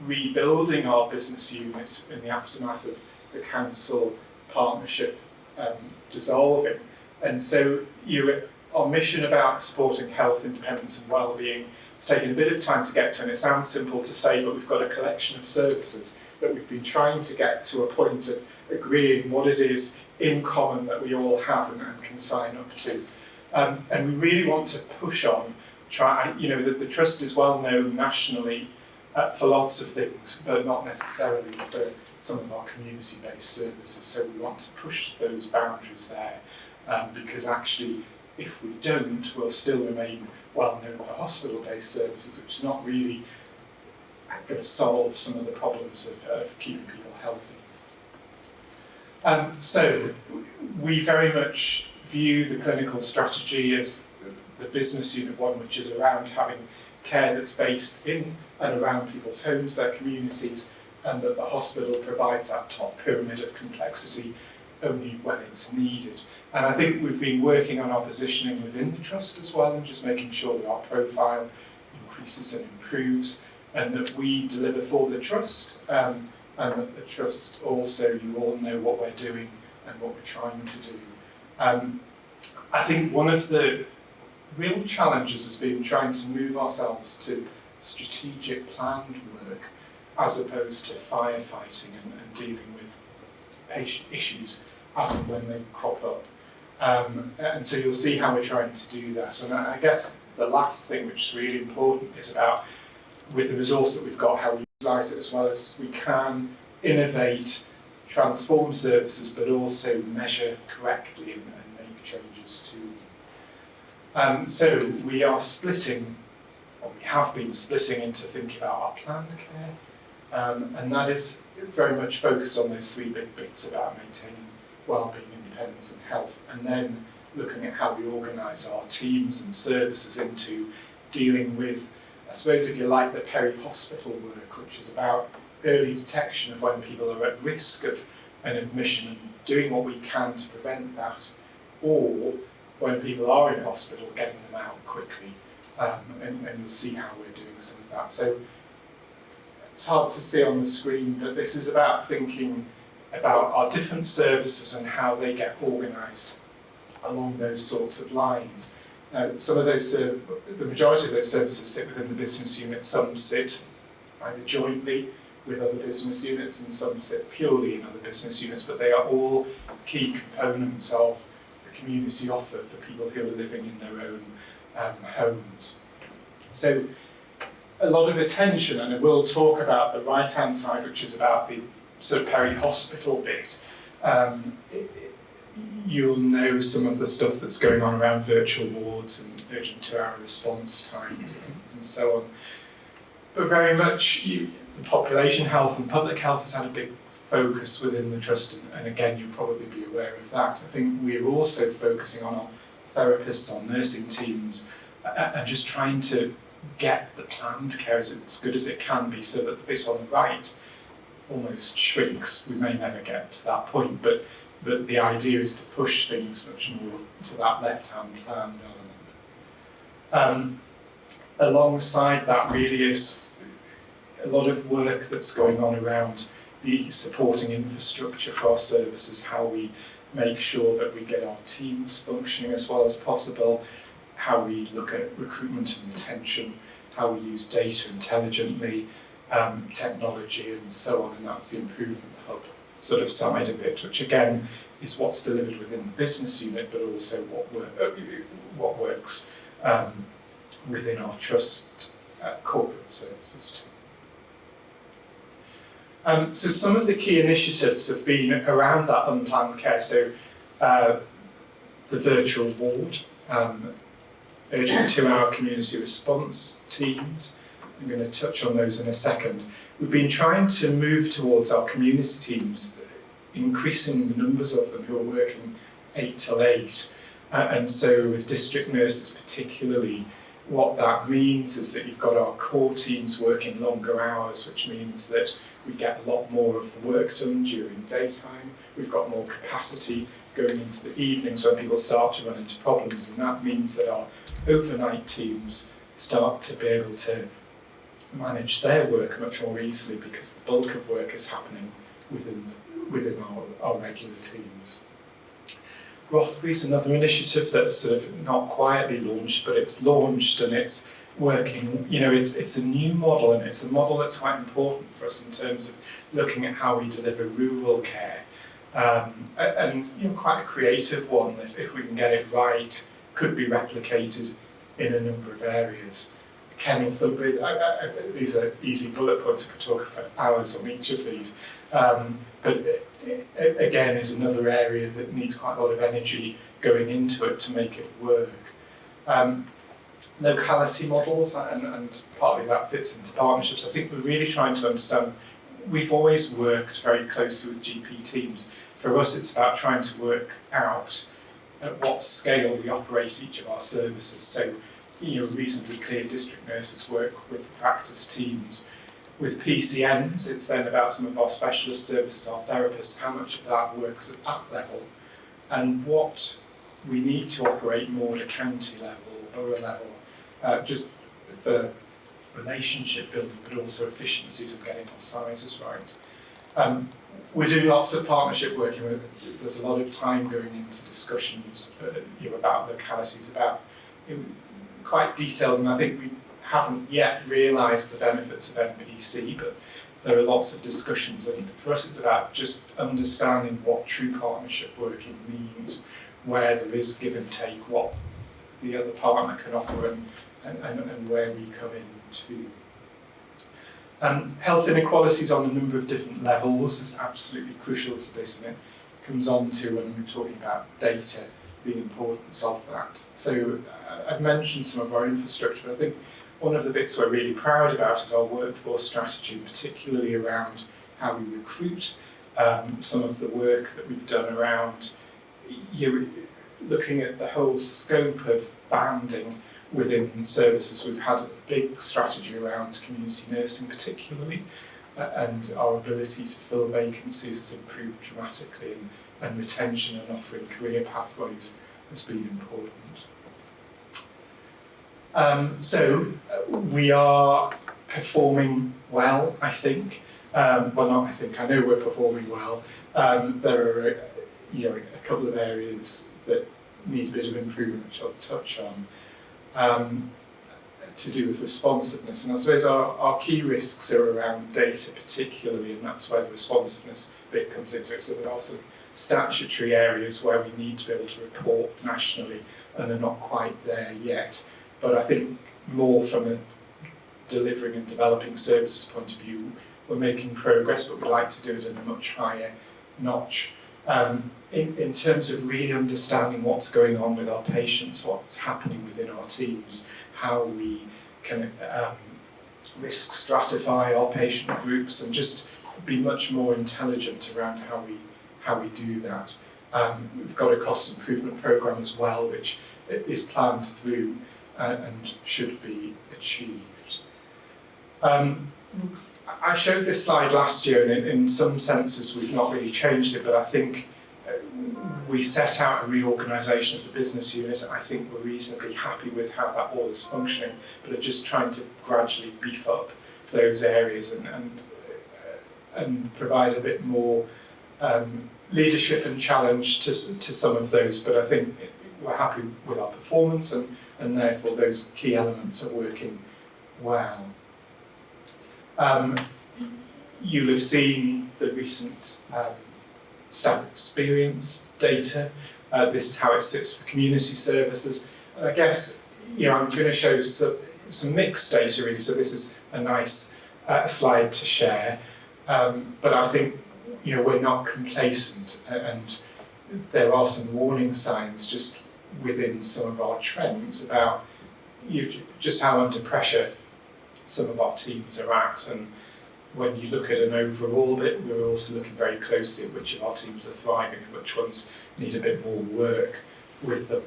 rebuilding our business unit in the aftermath of the council partnership dissolving. And so our mission about supporting health, independence and well-being has taken a bit of time to get to, and it sounds simple to say, but we've got a collection of services that we've been trying to get to a point of agreeing what it is in common that we all have and can sign up to. And we really want to push on, the Trust is well known nationally for lots of things, but not necessarily for some of our community-based services. So we want to push those boundaries there, because actually, if we don't, we'll still remain well known for hospital-based services, which is not really going to solve some of the problems of keeping people healthy. So we very much view the clinical strategy as the business unit one, which is around having care that's based in and around people's homes, their communities, and that the hospital provides that top pyramid of complexity only when it's needed. And I think we've been working on our positioning within the Trust as well, and just making sure that our profile increases and improves, and that we deliver for the Trust, and that the Trust also, you all know what we're doing and what we're trying to do. I think one of the real challenges has been trying to move ourselves to strategic planned work as opposed to firefighting and dealing with patient issues as and when they crop up. And so you'll see how we're trying to do that. And I guess the last thing which is really important is about, with the resource that we've got, how we utilise it as well as we can, innovate, transform services, but also measure correctly and make changes to them. So we are splitting, or we have been splitting into thinking about our planned care, and that is very much focused on those three big bits about maintaining well-being, independence and health, and then looking at how we organise our teams and services into dealing with, I suppose if you like, the peri-hospital work, which is about early detection of when people are at risk of an admission and doing what we can to prevent that, or when people are in hospital, getting them out quickly, and you'll see how we're doing some of that. So it's hard to see on the screen, but this is about thinking about our different services and how they get organised along those sorts of lines. Some of those, the majority of those services sit within the business unit, some sit either jointly with other business units and some sit purely in other business units, but they are all key components of the community offer for people who are living in their own homes. So a lot of attention, and we'll talk about the right-hand side, which is about the sort of peri-hospital bit. You'll know some of the stuff that's going on around virtual wards and urgent 2-hour response times and so on. But very much, the population health and public health has had a big focus within the Trust, and again, you'll probably be aware of that. I think we're also focusing on our therapists, our nursing teams, and just trying to get the planned care as good as it can be, so that the bit on the right almost shrinks. We may never get to that point, but the idea is to push things much more to that left-hand planned element. Alongside that really is a lot of work that's going on around the supporting infrastructure for our services, how we make sure that we get our teams functioning as well as possible, how we look at recruitment and retention, how we use data intelligently, technology and so on, and that's the improvement hub sort of side of it, which again is what's delivered within the business unit, but also what works within our Trust corporate services too. So some of the key initiatives have been around that unplanned care, so the virtual ward, urgent 2-hour community response teams. I'm going to touch on those in a second. We've been trying to move towards our community teams, increasing the numbers of them who are working 8 till 8. And so with district nurses particularly, what that means is that you've got our core teams working longer hours, which means that we get a lot more of the work done during daytime. We've got more capacity going into the evenings when people start to run into problems, and that means that our overnight teams start to be able to manage their work much more easily because the bulk of work is happening within our regular teams. Rothbury is another initiative that's sort of not quietly launched, but it's launched and it's working. You know, it's a new model, and it's a model that's quite important for us in terms of looking at how we deliver rural care. And you know, quite a creative one that, if we can get it right, could be replicated in a number of areas. Ken will fill with, these are easy bullet points, I could talk for hours on each of these. But again, is another area that needs quite a lot of energy going into it to make it work. Locality models, and partly that fits into partnerships. I think we're really trying to understand, we've always worked very closely with GP teams. For us, it's about trying to work out at what scale we operate each of our services. So, you know, reasonably clear district nurses work with the practice teams. With PCNs, it's then about some of our specialist services, our therapists, how much of that works at that level, and what we need to operate more at a county level, borough level, just for relationship building, but also efficiencies of getting our sizes right. We're doing lots of partnership work, and there's a lot of time going into discussions you know, about localities, about quite detailed, and I think we haven't yet realised the benefits of MPC, but there are lots of discussions, and for us it's about just understanding what true partnership working means, where there is give and take, what the other partner can offer, and where we come in too. Health inequalities on a number of different levels is absolutely crucial to this, and it comes on to when we're talking about data, the importance of that. So I've mentioned some of our infrastructure. I think one of the bits we're really proud about is our workforce strategy, particularly around how we recruit, some of the work that we've done around looking at the whole scope of banding within services. We've had a big strategy around community nursing particularly, and our ability to fill vacancies has improved dramatically, and retention and offering career pathways has been important. So we are performing well, I think. Well, not I think, I know we're performing well. There are a couple of areas that need a bit of improvement, which I'll touch on, to do with responsiveness. And I suppose our key risks are around data particularly, and that's where the responsiveness bit comes into it. So there are some statutory areas where we need to be able to report nationally, and they're not quite there yet. But I think more from a delivering and developing services point of view, we're making progress, but we'd like to do it in a much higher notch. In terms of really understanding what's going on with our patients, what's happening within our teams, how we can risk stratify our patient groups, and just be much more intelligent around how we do that. We've got a cost improvement programme as well, which is planned through and should be achieved. I showed this slide last year, and in some senses we've not really changed it, but I think we set out a reorganisation of the business unit. I think we're reasonably happy with how that all is functioning, but are just trying to gradually beef up those areas and provide a bit more leadership and challenge to some of those. But I think we're happy with our performance, and therefore those key elements are working well. You'll have seen the recent staff experience data. This is how it sits for community services. And I guess I'm going to show some mixed data really, so this is a nice slide to share. But I think we're not complacent, and there are some warning signs just within some of our trends about just how under pressure some of our teams are at. And when you look at an overall bit, we're also looking very closely at which of our teams are thriving and which ones need a bit more work with them.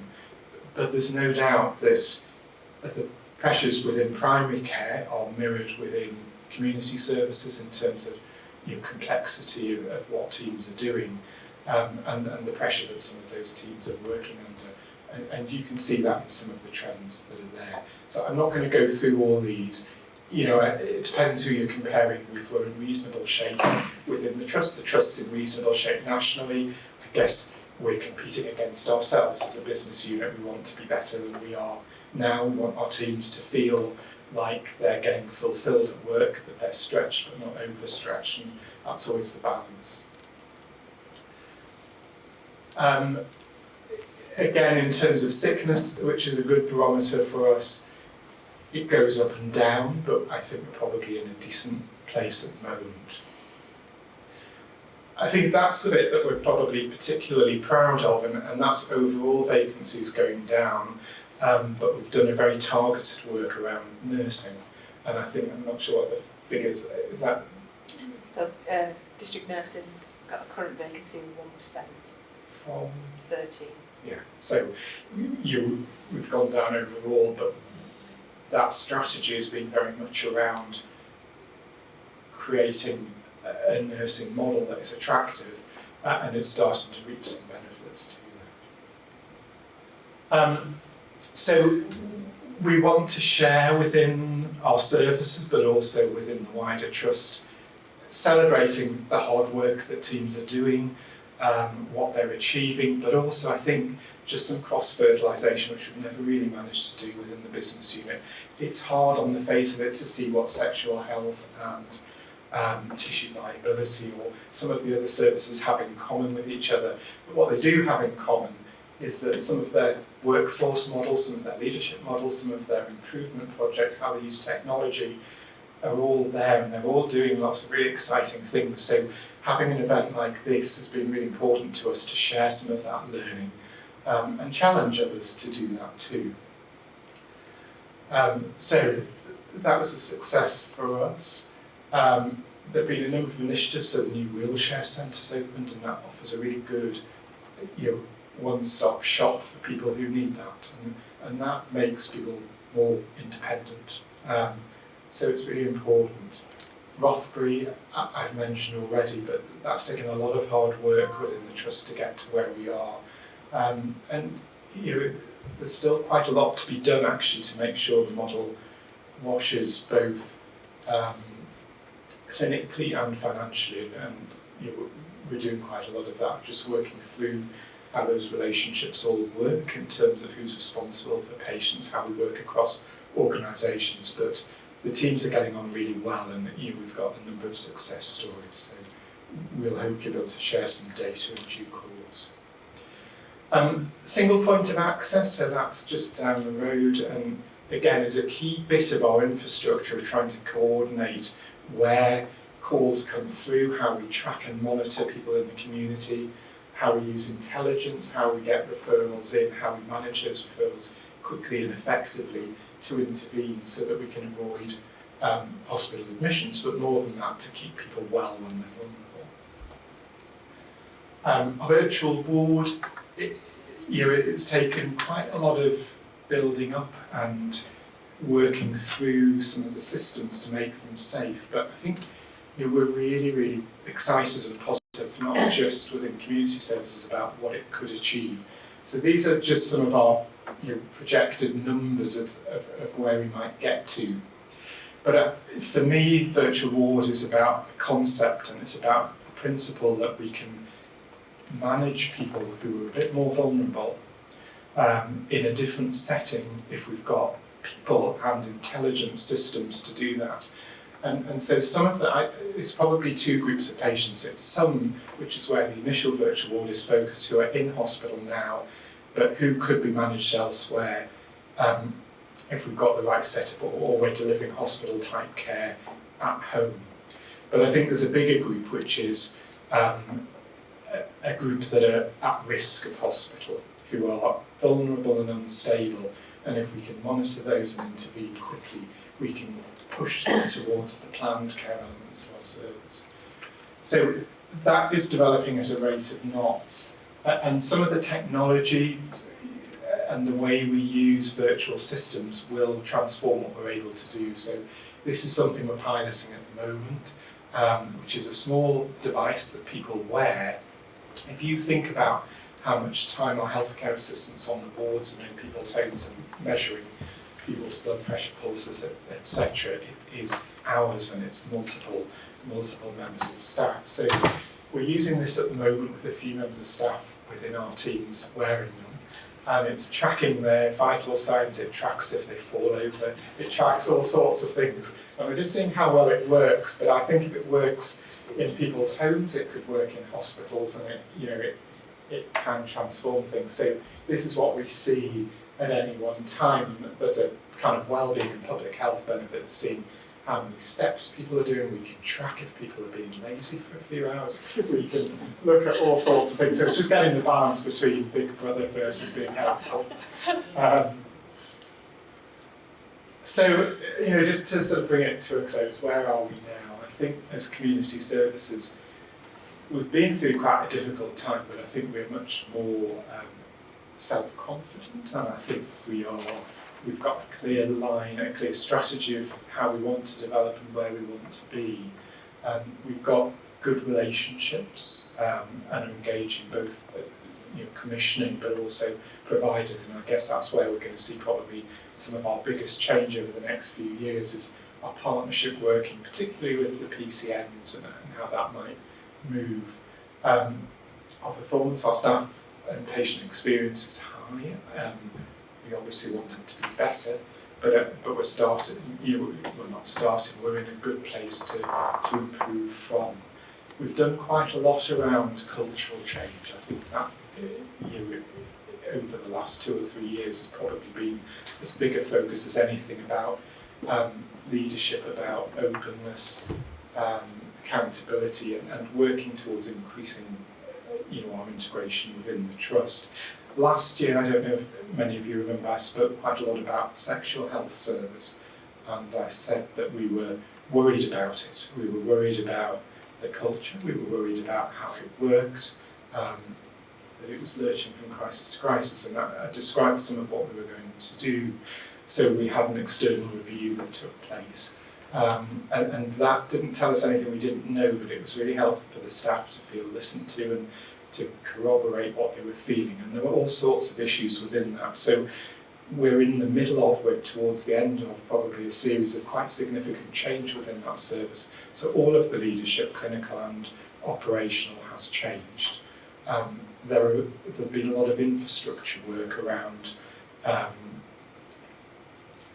But there's no doubt that the pressures within primary care are mirrored within community services in terms of complexity of what teams are doing, and the pressure that some of those teams are working under. And you can see that in some of the trends that are there. So I'm not going to go through all these. It depends who you're comparing with. We're in reasonable shape within the trust. The trust's in reasonable shape nationally. I guess we're competing against ourselves as a business unit. We want to be better than we are now. We want our teams to feel like they're getting fulfilled at work, that they're stretched but not overstretched, and that's always the balance. Again, in terms of sickness, which is a good barometer for us, it goes up and down, but I think we're probably in a decent place at the moment. I think that's the bit that we're probably particularly proud of, and that's overall vacancies going down, but we've done a very targeted work around nursing, and I think, I'm not sure what the figures, is that? So, district nursing's got a current vacancy of 1%. From? 13. Yeah, so we've gone down overall, but that strategy has been very much around creating a nursing model that is attractive, and it's starting to reap some benefits to that. So we want to share within our services, but also within the wider trust, celebrating the hard work that teams are doing, what they're achieving, but also I think just some cross-fertilisation, which we've never really managed to do within the business unit. It's hard on the face of it to see what sexual health and tissue viability or some of the other services have in common with each other. But what they do have in common is that some of their workforce models, some of their leadership models, some of their improvement projects, how they use technology, are all there, and they're all doing lots of really exciting things. So having an event like this has been really important to us to share some of that learning and challenge others to do that too. So that was a success for us. There have been a number of initiatives, so the new wheelchair centres opened, and that offers a really good one-stop shop for people who need that, and that makes people more independent. So it's really important. Rothbury, I've mentioned already, but that's taken a lot of hard work within the trust to get to where we are. And there's still quite a lot to be done actually to make sure the model washes both clinically and financially, and we're doing quite a lot of that, just working through how those relationships all work in terms of who's responsible for patients, how we work across organisations, but the teams are getting on really well, and we've got a number of success stories, so we'll hopefully be able to share some data in due course. Single point of access, so that's just down the road, and again is a key bit of our infrastructure of trying to coordinate where calls come through, how we track and monitor people in the community, how we use intelligence, how we get referrals in, how we manage those referrals quickly and effectively to intervene so that we can avoid hospital admissions, but more than that, to keep people well when they're vulnerable. Our virtual ward, it's taken quite a lot of building up and working through some of the systems to make them safe, but I think we're really, really excited and positive, not just within community services, about what it could achieve. So these are just some of our projected numbers of where we might get to. But for me, virtual ward is about a concept, and it's about the principle that we can manage people who are a bit more vulnerable in a different setting if we've got people and intelligent systems to do that. And so some of that, it's probably two groups of patients. It's some, which is where the initial virtual ward is focused, who are in hospital now, but who could be managed elsewhere if we've got the right setup, or we're delivering hospital type care at home. But I think there's a bigger group, which is a group that are at risk of hospital, who are vulnerable and unstable, and if we can monitor those and intervene quickly, we can push them towards the planned care elements of our service. So that is developing at a rate of knots. And some of the technology and the way we use virtual systems will transform what we're able to do. So this is something we're piloting at the moment, which is a small device that people wear. If you think about how much time our healthcare assistants on the wards and in people's homes and measuring people's blood pressure, pulses, etc., it is hours and it's multiple members of staff. So we're using this at the moment with a few members of staff within our teams wearing them. And it's tracking their vital signs, it tracks if they fall over, it tracks all sorts of things. And we're just seeing how well it works, but I think if it works in people's homes, it could work in hospitals, and it can transform things. So this is what we see at any one time. There's a kind of well-being and public health benefit of seeing how many steps people are doing. We can track if people are being lazy for a few hours. We can look at all sorts of things. So it's just getting the balance between Big Brother versus being helpful. So, just to sort of bring it to a close, where are we now? I think as community services, we've been through quite a difficult time, but I think we're much more self-confident, and I think we've got a clear line, a clear strategy of how we want to develop and where we want to be. We've got good relationships and are engaging both commissioning but also providers, and I guess that's where we're going to see probably some of our biggest change over the next few years is our partnership working, particularly with the PCNs and how that might move. Our performance, our staff and patient experience is high. We obviously want it to be better, but we're starting. We're not starting. We're in a good place to improve from. We've done quite a lot around cultural change. I think that over the last 2 or 3 years has probably been as big a focus as anything about leadership, about openness, accountability, and working towards increasing our integration within the trust. Last year, I don't know if many of you remember, I spoke quite a lot about sexual health service, and I said that we were worried about it. We were worried about the culture, we were worried about how it worked, that it was lurching from crisis to crisis, and I described some of what we were going to do. So we had an external review that took place, and that didn't tell us anything we didn't know, but it was really helpful for the staff to feel listened to and to corroborate what they were feeling, and there were all sorts of issues within that. So we're in the middle of, we're towards the end of probably a series of quite significant change within that service. So all of the leadership, clinical and operational, has changed. There's been a lot of infrastructure work around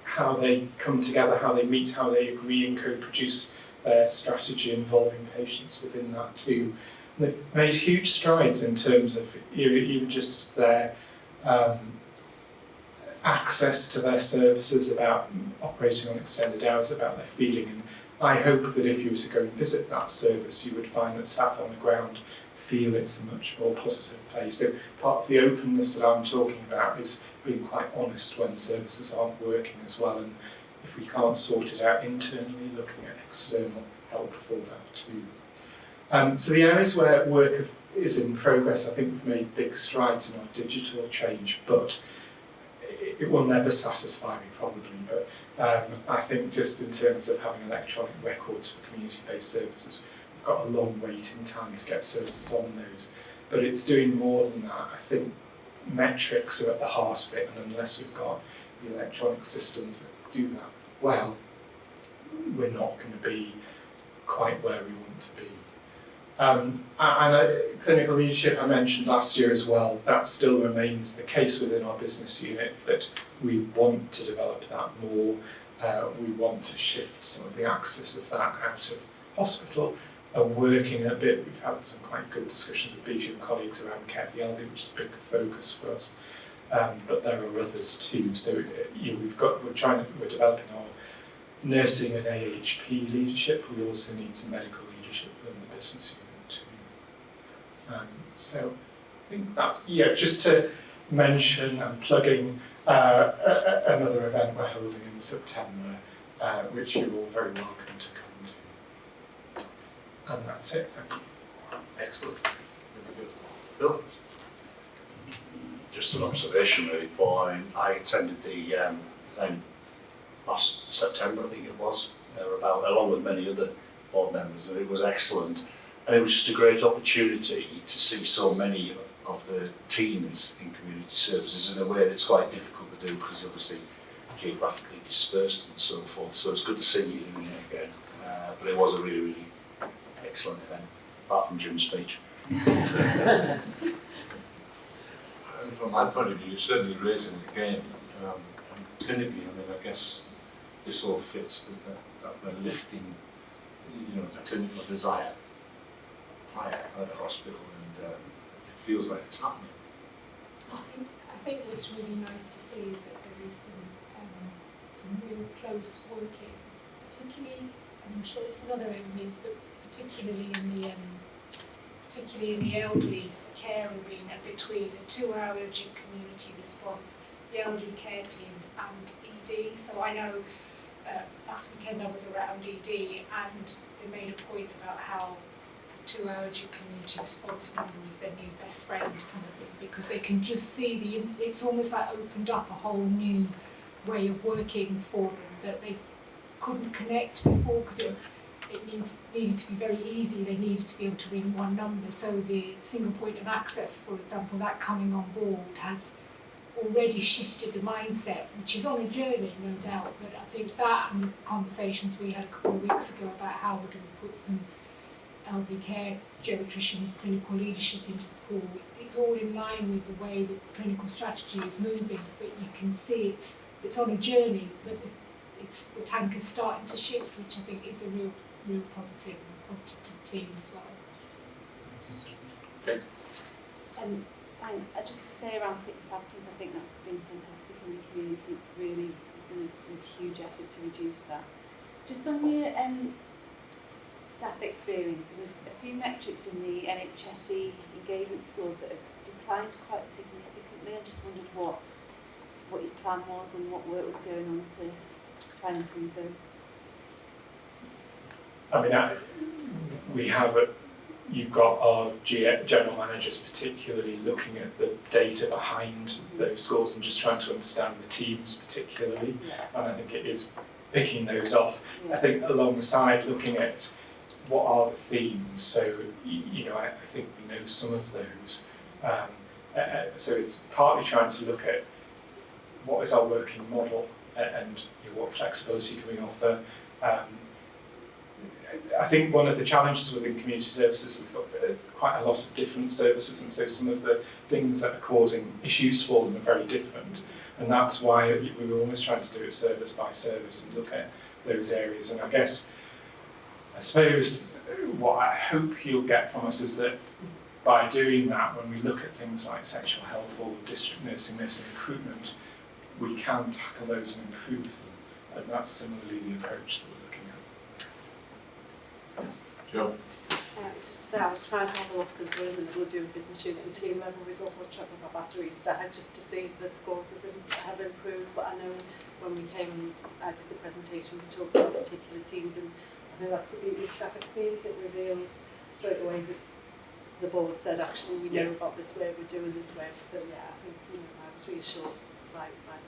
how they come together, how they meet, how they agree and co-produce their strategy involving patients within that too. They've made huge strides in terms of even just their access to their services, about operating on extended hours, about their feeling. And I hope that if you were to go and visit that service, you would find that staff on the ground feel it's a much more positive place. So part of the openness that I'm talking about is being quite honest when services aren't working as well, and if we can't sort it out internally, looking at external help for that too. So the areas where work is in progress, I think we've made big strides in our digital change, but it will never satisfy me probably, but I think just in terms of having electronic records for community-based services, we've got a long waiting time to get services on those, but it's doing more than that. I think metrics are at the heart of it, and unless we've got the electronic systems that do that well, we're not going to be quite where we want to be. Clinical leadership I mentioned last year as well, that still remains the case within our business unit, that we want to develop that more. We want to shift some of the access of that out of hospital and working a bit. We've had some quite good discussions with Bijou and colleagues around care of the elderly, which is a big focus for us. But there are others too. So we're developing our nursing and AHP leadership. We also need some medical leadership within the business unit too. So I think that's, just to mention and plugging another event we're holding in September, which you're all very welcome to come to. And that's it, thank you. Excellent. Very good. Phil? Just an observation really, Paul. I attended the event last September, I think it was, along with many other board members, and it was excellent. And it was just a great opportunity to see so many of the teams in community services in a way that's quite difficult to do because obviously geographically dispersed and so forth. So it's good to see you doing it again. But it was a really, really excellent event, apart from Jim's speech. And from my point of view, you're certainly raising it again. And clinically, I mean, I guess this all fits that we're lifting, the clinical desire higher at the hospital, and it feels like it's happening. I think what's really nice to see is that there is some real close working, particularly, and I'm sure it's in other areas, but particularly in the elderly care arena, between the 2-hour urgent community response, the elderly care teams and ED. So I know last weekend I was around ED and they made a point about how the 2-hour urgent community response number is their new best friend kind of thing, because they can just see it's almost like opened up a whole new way of working for them that they couldn't connect before, because it needed to be very easy. They needed to be able to ring one number. So the single point of access, for example, that coming on board has already shifted the mindset, which is on a journey, no doubt. But I think that and the conversations we had a couple of weeks ago about how do we put some elderly care, geriatrician, clinical leadership into the pool, it's all in line with the way the clinical strategy is moving. But you can see it's on a journey, but the tank is starting to shift, which I think is a real positive to the team as well. Okay. Thanks. Just to say around sickness absence, I think that's been fantastic in the community. It's really done a huge effort to reduce that. Just on your staff experience, there's a few metrics in the NHFE engagement scores that have declined quite significantly. I just wondered what your plan was and what work was going on to try and improve those. I mean, we have you've got our general managers particularly looking at the data behind those scores and just trying to understand the teams particularly, and I think it is picking those off. I think alongside looking at what are the themes, so I think we know some of those. So it's partly trying to look at what is our working model and what flexibility can we offer. I think one of the challenges within community services is we've got quite a lot of different services, and so some of the things that are causing issues for them are very different, and that's why we were almost trying to do it service by service and look at those areas. And I suppose what I hope you'll get from us is that by doing that, when we look at things like sexual health or district nursing recruitment, we can tackle those and improve them, and that's similarly the approach that we're looking at. Joe? It's just to say, I was trying to have a look as we're in the middle of doing business unit and team level results. I was trying to look at last week's data just to see if the scores have improved, but I know when we came and I did the presentation, we talked about particular teams, and I think that's the beauty of staff experience. It reveals straight away that the board said, actually, we know about this way, we're doing this way. So yeah, I think I was reassured by that one.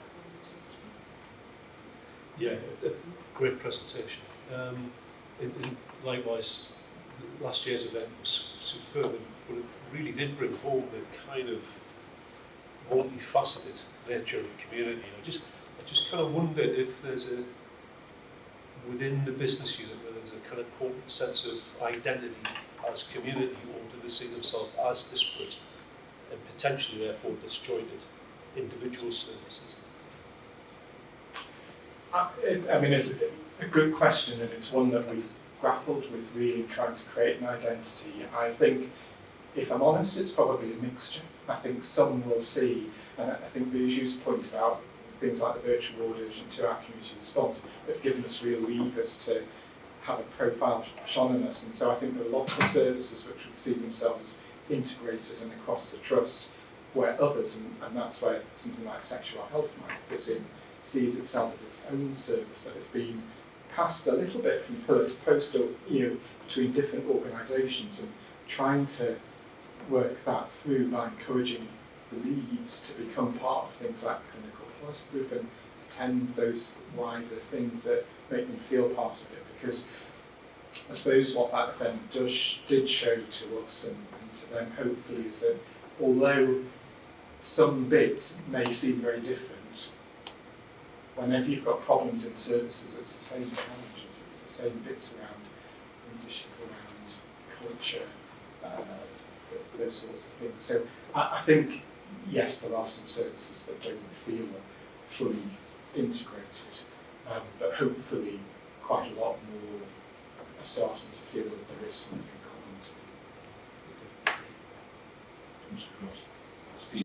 Yeah, a great presentation. Likewise, last year's event was superb, but it really did bring home the kind of multifaceted nature of the community. I just kind of wonder if there's within the business unit where there's a kind of corporate sense of identity as community, or do they see themselves as disparate and potentially therefore disjointed individual services? I mean, it's a good question, and it's one that we've grappled with, really trying to create an identity. I think, if I'm honest, it's probably a mixture. I think some will see, and I think Biju's point about things like the virtual ward urgent 2-hour community response have given us real levers to have a profile shone on us, and so I think there are lots of services which would see themselves as integrated and across the trust, where others, and that's where something like sexual health might fit in, sees itself as its own service that has been passed a little bit from pillar to post, or between different organisations, and trying to work that through by encouraging the leads to become part of things like the Clinical Plus group and attend those wider things that make them feel part of it. Because I suppose what that event did show to us and to them hopefully is that although some bits may seem very different, whenever you've got problems in services, it's the same challenges, it's the same bits around leadership, around culture, those sorts of things. So I think, yes, there are some services that don't feel fully integrated, but hopefully quite a lot more are starting to feel that there is something common to Steve.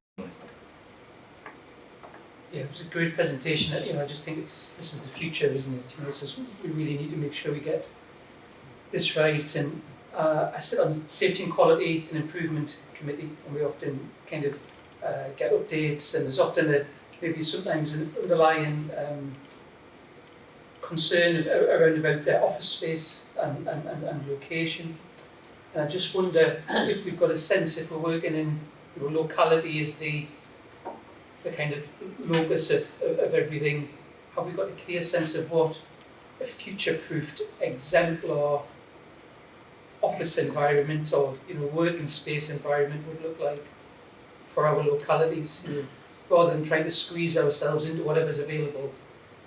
Yeah, it was a great presentation. I just think this is the future, isn't it? We really need to make sure we get this right. And I sit on Safety and Quality and Improvement Committee, and we often kind of get updates, and there's often maybe sometimes an underlying concern around about office space and location. And I just wonder if we've got a sense, if we're working in locality is the kind of locus of everything, have we got a clear sense of what a future-proofed exemplar office environment or working space environment would look like for our localities, rather than trying to squeeze ourselves into whatever's available,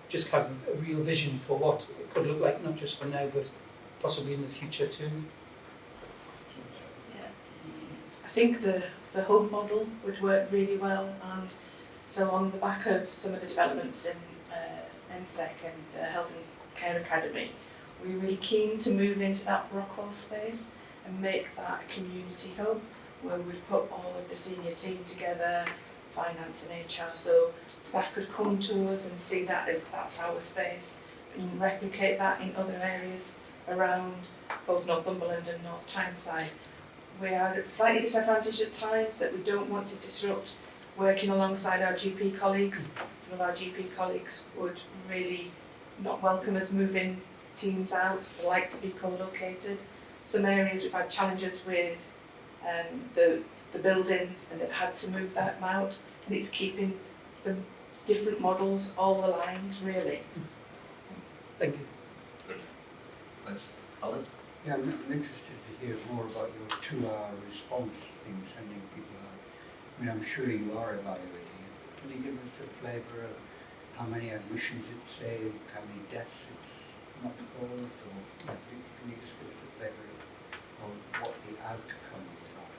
just have a real vision for what it could look like, not just for now, but possibly in the future too. Yeah. I think the hub model would work really well, and so on the back of some of the developments in NSEC and the Health and Care Academy, we're really keen to move into that Brockwell space and make that a community hub where we put all of the senior team together, finance and HR, so staff could come to us and see that as that's our space and replicate that in other areas around both Northumberland and North Tyneside. We are slightly disadvantaged at times that we don't want to disrupt working alongside our GP colleagues. Some of our GP colleagues would really not welcome us moving teams out, they like to be co-located. Some areas we've had challenges with the buildings and they've had to move that out, and it's keeping the different models all aligned really. Thank you. Good. Thanks. Alan? Yeah, I'm interested to hear more about your 2-hour response thing, sending people out. I mean, I'm sure you are evaluating it. Can you give us a flavour of how many admissions it saved, how many deaths it's not caused, or can you just give us a flavour of what the outcomes are?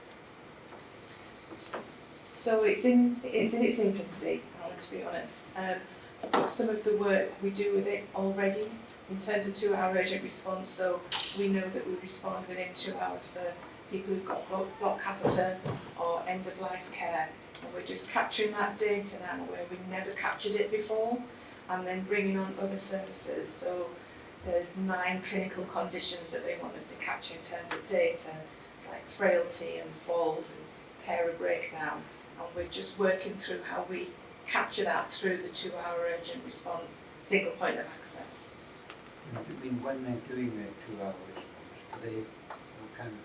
So it's in its infancy, Alan, to be honest. But some of the work we do with it already in terms of 2-hour urgent response, so we know that we respond within 2 hours for people who've got block catheter or end-of-life care. And we're just capturing that data now where we never captured it before, and then bringing on other services. So there's 9 clinical conditions that they want us to capture in terms of data, like frailty and falls and carer breakdown. And we're just working through how we capture that through the 2-hour urgent response, single point of access. I mean, when they're doing their 2-hour response, do they kind of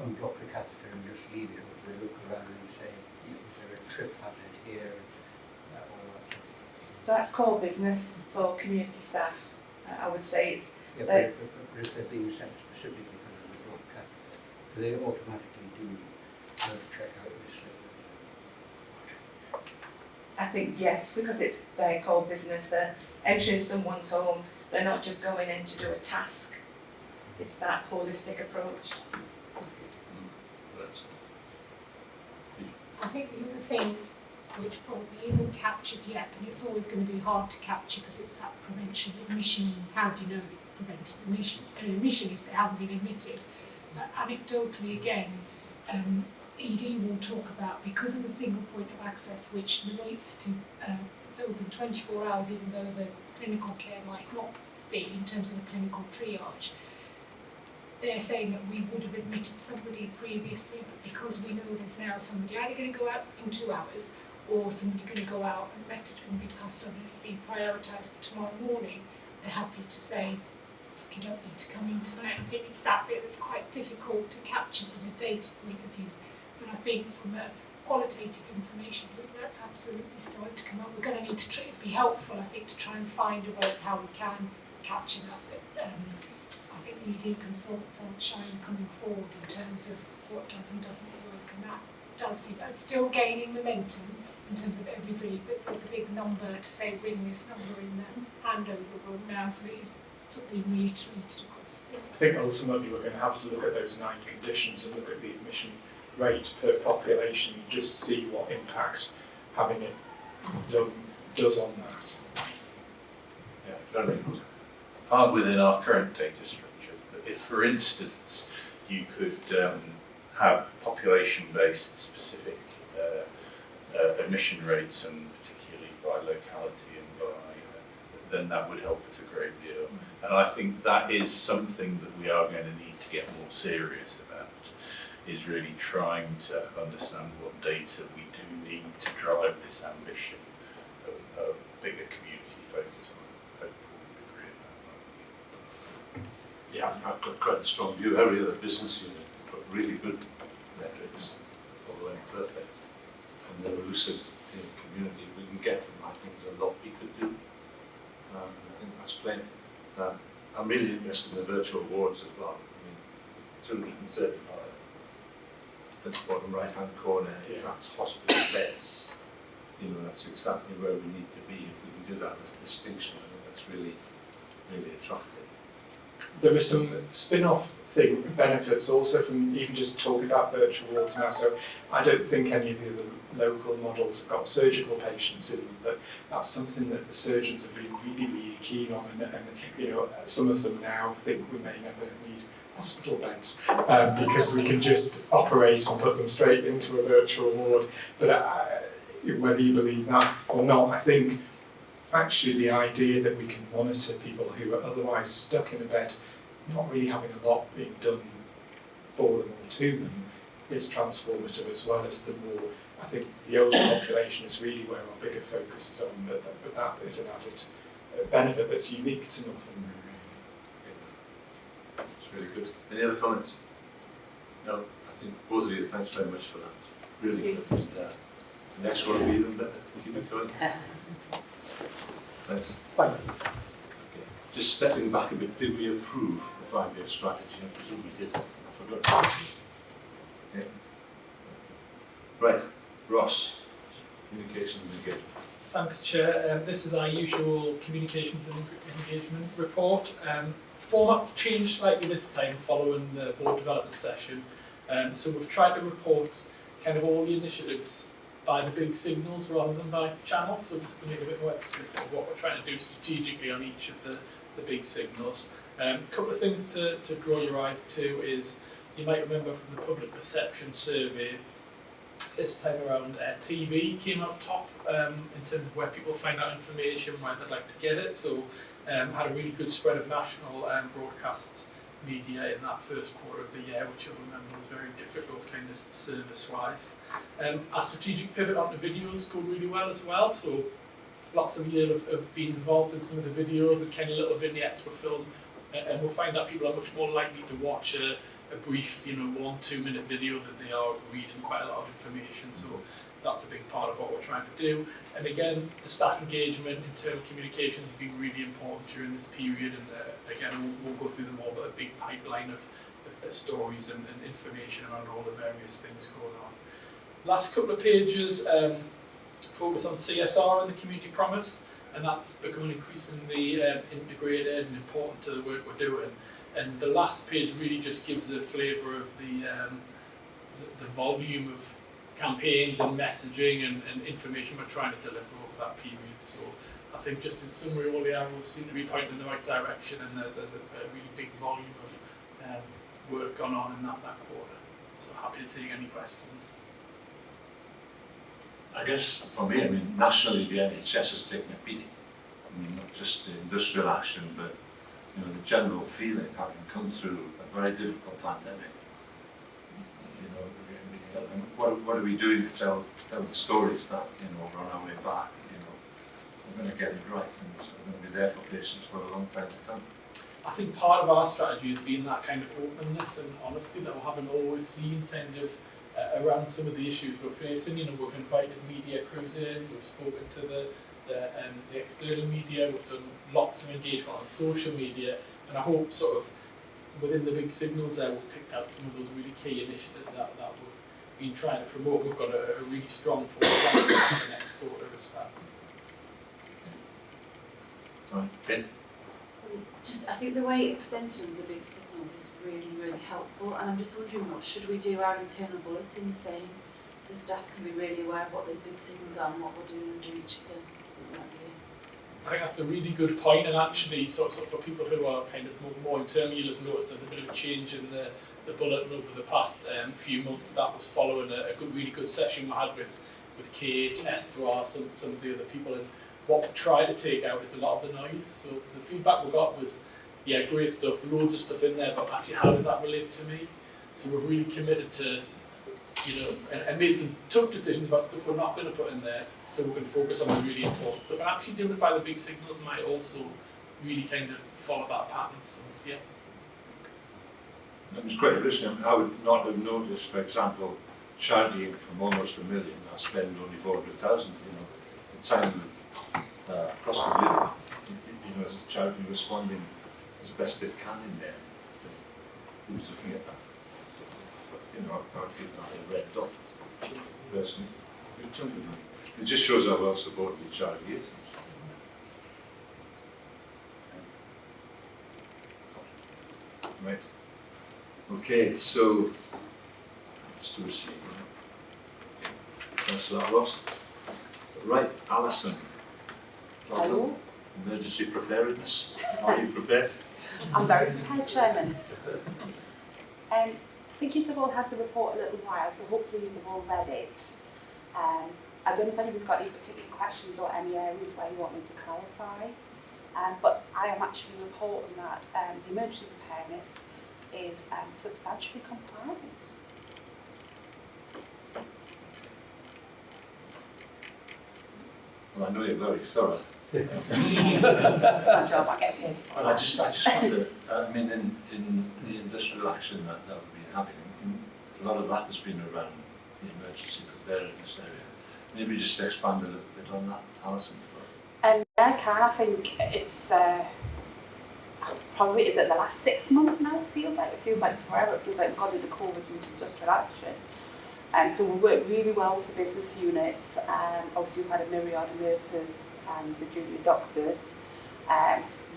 unblock the catheter and just leave it, or do they look around and say, is there a trip hazard here, all that sort of thing? So that's core business for community staff. I would say it's... Yeah, but if they're being sent specifically because of the blocked catheter, do they automatically do check out this? I think yes, because it's their core business. They're entering someone's home. They're not just going in to do a task. It's that holistic approach. I think the other thing which probably isn't captured yet, and it's always going to be hard to capture because it's that prevention admission. How do you know that you've prevented admission if they haven't been admitted? But anecdotally again, ED will talk about, because of the single point of access which relates to it's open 24 hours even though the clinical care might not be in terms of the clinical triage. They're saying that we would have admitted somebody previously, but because we know there's now somebody either going to go out in 2 hours or somebody going to go out and a message going to be passed on and be prioritised for tomorrow morning, they're happy to say, you don't need to come in tonight. I think it's that bit that's quite difficult to capture from a data point of view. But I think from a qualitative information point, that's absolutely starting to come up. We're going to need to be helpful, I think, to try and find a way how we can capture that. But I think media consultants aren't shy in coming forward in terms of what does and doesn't work, and that does seem it's still gaining momentum in terms of everybody, but there's a big number to say bring this number in the handover room now, so it is sort of being reiterated across the I think ultimately we're going to have to look at those 9 conditions and look at the admission rate per population and just see what impact having it done does on that. Yeah, very good. Hard within our current data structures, but if, for instance, you could have population-based specific admission rates, and particularly by locality and by, then that would help us a great deal. And I think that is something that we are going to need to get more serious about, is really trying to understand what data we do need to drive this ambition of a bigger community focus on it. I hope we would agree on that. Yeah, I've got quite a strong view. Every other business unit got really good metrics, although imperfect, and they're elusive in the community. If we can get them, I think there's a lot we could do. I think that's plain. I'm really interested in the virtual awards as well. I mean, 235 at the bottom right-hand corner, if that's hospital beds, you know, that's exactly where we need to be. If we can do that with distinction, I think that's really, really attractive. There are some spin-off benefits also from even just talking about virtual wards now. So I don't think any of the other local models have got surgical patients in them, but that's something that the surgeons have been really, really keen on, and you know, some of them now think we may never need hospital beds because we can just operate and put them straight into a virtual ward. But whether you believe that or not, I think actually the idea that we can monitor people who are otherwise stuck in a bed, not really having a lot being done for them or to them, is transformative, as well as the more, I think the older population is really where our bigger focus is on, but that is an added benefit that's unique to Northumberland, really. It's really good. Any other comments? No, I think both of you, thanks very much for that. Really good. And, the next one will be even better. Keep it going. Thanks. Thank you. Okay. Just stepping back a bit, did we approve the 5-year strategy? I presume we did. I forgot. Yeah. Right. Ross, communications and engagement. Thanks, Chair. This is our usual communications and engagement report. Format changed slightly this time following the board development session. So we've tried to report kind of all the initiatives by the big signals rather than by channel, so just to make a bit more explicit of what we're trying to do strategically on each of the big signals. A couple of things to draw your eyes to is, you might remember from the public perception survey, this time around TV came out top in terms of where people find out information, where they'd like to get it, so had a really good spread of national broadcast media in that first quarter of the year, which you'll remember was very difficult kind of service-wise. Our strategic pivot onto videos go really well as well, so lots of you have been involved in some of the videos, and kind of little vignettes were filmed, and we'll find that people are much more likely to watch a brief, 1-2 minute video than they are reading quite a lot of information, so that's a big part of what we're trying to do. And again, the staff engagement, internal communication has been really important during this period, and again, we'll go through them all, but a big pipeline of stories and information around all the various things going on. Last couple of pages focus on CSR and the community promise, and that's becoming increasingly integrated and important to the work we're doing. And the last page really just gives a flavour of the volume of campaigns and messaging and information we're trying to deliver over that period. So I think just in summary, all the arrows seem to be pointing in the right direction, and there's a really big volume of work gone on in that quarter. So happy to take any questions. I guess for me, nationally the NHS has taken a beating. Not just the industrial action, but the general feeling, having come through a very difficult pandemic. What are we doing to tell the stories that we're on our way back? We're going to get it right, and we're going to be there for patients for a long time to come. I think part of our strategy has been that kind of openness and honesty that we haven't always seen kind of around some of the issues we're facing. We've invited media crews in, we've spoken to the external media, we've done lots of engagement on social media, and I hope sort of within the big signals there, we've picked out some of those really key initiatives that we've been trying to promote. We've got a really strong focus on the next quarter as well. Right, Kate? Just, I think the way it's presented in the big signals is really, really helpful, and I'm just wondering, what should we do our internal bulletin saying, so staff can be really aware of what those big signals are and what we're doing under each of them? I think that's a really good point, and actually, sort of for people who are kind of more internal, you'll have noticed there's a bit of a change in the bulletin over the past few months. That was following a really good session we had with Kate, Esther, some of the other people, and what we've tried to take out is a lot of the noise. So the feedback we got was, yeah, great stuff, loads of stuff in there, but actually how does that relate to me? So we're really committed to, you know, and made some tough decisions about stuff we're not going to put in there, so we can focus on the really important stuff. And actually doing it by the big signals might also really kind of follow that pattern. So yeah. It was quite original. I would not have noticed, for example, charity income almost $1 million. I spend only 400,000. You know, the time of cost of living. You know, as a charity responding as best it can in there. Who's looking at that? You know, I would give that a red dot. Personally, good chunk of money. It just shows how well supported the charity is. Right. Okay, so let's do a seat. That's that lost. Right, Alison. Hello. Emergency preparedness. Are you prepared? I'm very prepared, Chairman. I think you have all had the report a little while, so hopefully you have all read it. I don't know if anybody's got any particular questions or any areas where you want me to clarify, but I am actually reporting that the emergency preparedness is substantially compliant. Well, I know you're very thorough. That's my job, I get paid. And I just wonder, I mean, in the industrial action that we've been having, a lot of that has been around the emergency preparedness area. Maybe just expand a little bit on that, Alison. Yeah, I can. I think it's probably, is it the last 6 months now? It feels like forever. It feels like we've gone into COVID into industrial action. So we work really well with the business units. Obviously we've had a myriad of nurses and the junior doctors.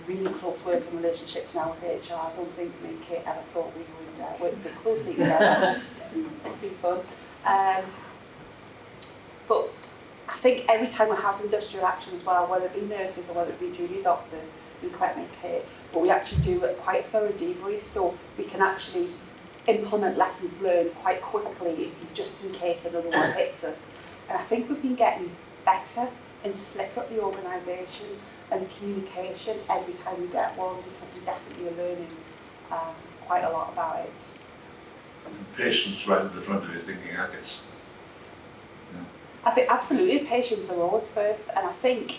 Really close working relationships now with HR. I don't think me and Kate ever thought we would work so closely together. It's been fun. But I think every time we have industrial action as well, whether it be nurses or whether it be junior doctors, we correct me, Kate, but we actually do quite a thorough debrief, so we can actually implement lessons learned quite quickly, just in case another one hits us. And I think we've been getting better and slicker at the organisation and the communication every time we get one, so we definitely are learning quite a lot about it. And patients right at the front of your thinking, I guess. Yeah. I think absolutely patients are always first, and I think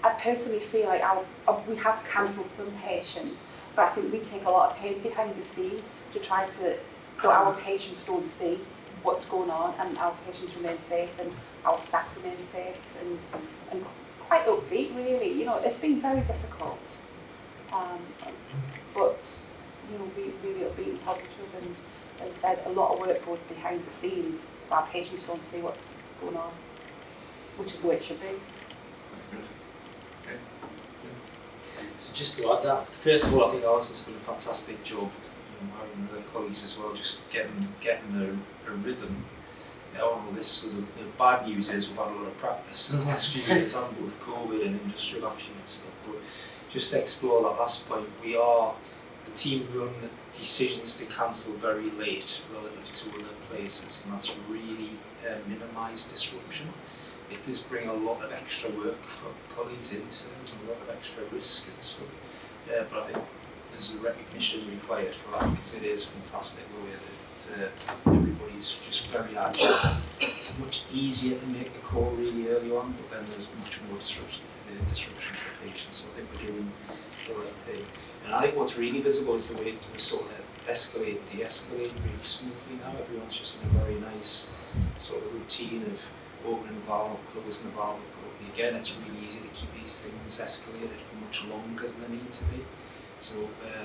I personally feel like we have cancelled some patients, but I think we take a lot of pain behind the scenes to try to, so our patients don't see what's going on and our patients remain safe and our staff remain safe and quite upbeat really. You know, it's been very difficult, but you know, we really upbeat and positive, and as I said, a lot of work goes behind the scenes so our patients don't see what's going on, which is the way it should be. So just to add that, first of all, I think Alison's done a fantastic job, and the colleagues as well, just getting a rhythm on all this. So the bad news is we've had a lot of practice in the last few years, haven't we, with COVID and industrial action and stuff. But just to explore that last point, the team run decisions to cancel very late relative to other places, and that's really minimised disruption. It does bring a lot of extra work for colleagues, interns, and a lot of extra risk and stuff. But I think there's a recognition required for that, because it is fantastic the way that everybody's just very agile. It's much easier to make a call really early on, but then there's much more disruption for patients. So I think we're doing the right thing. And I think what's really visible is the way we sort of escalate, de-escalate really smoothly now. Everyone's just in a very nice sort of routine of opening the valve, closing the valve. But again, it's really easy to keep these things escalated for much longer than they need to be. So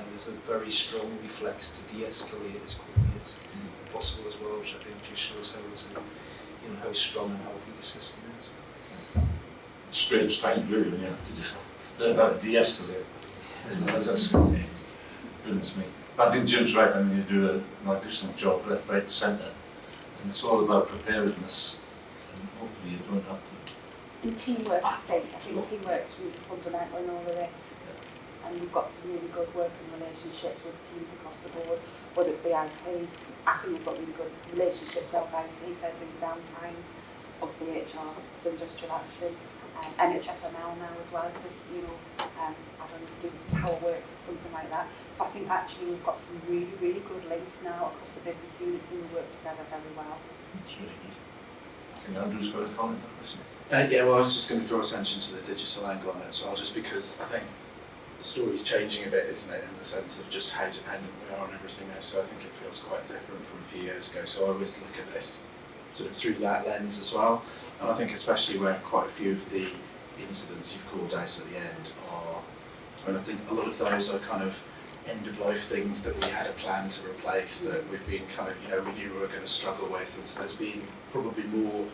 there's a very strong reflex to de-escalate as quickly as possible as well, which I think just shows how it's how strong and healthy the system is. Strange times really when you have to learn how to de-escalate as escalate. Goodness me. I think Jim's right. I mean, you do an magnificent job left, right, centre, and it's all about preparedness. And hopefully, you don't have to. And teamwork, I think teamwork is really fundamental in all of this. And we've got some really good working relationships with teams across the board, whether it be IT. I think we've got really good relationships with IT, they're doing downtime, obviously HR, the industrial action, NHFML now as well, because, I don't know, doing some power works or something like that. So I think actually we've got some really, really good links now across the business units and we work together very well. That's really neat. I think Andrew's got a comment on this. Yeah, well, I was just going to draw attention to the digital angle on it as well, just because I think the story's changing a bit, isn't it, in the sense of just how dependent we are on everything now. So I think it feels quite different from a few years ago. So I always look at this sort of through that lens as well. And I think especially where quite a few of the incidents you've called out at the end are, and I think a lot of those are kind of end-of-life things that we had a plan to replace that we've been kind of, we knew we were going to struggle with. And so there's been probably more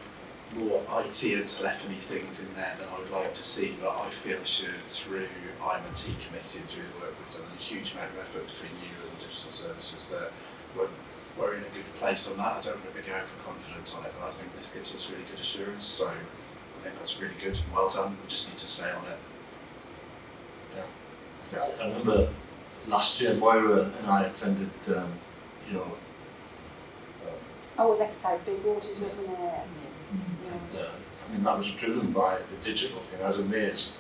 IT and telephony things in there than I would like to see, but I feel assured through IM&T committee and through the work we've done, a huge amount of effort between you and digital services that we're in a good place on that. I don't want to be overconfident on it, but I think this gives us really good assurance, so I think that's really good. Well done, we just need to stay on it. Yeah, I remember last year Moira and I attended, Oh, it was exercise big waters, wasn't it? and I mean that was driven by the digital thing. I was amazed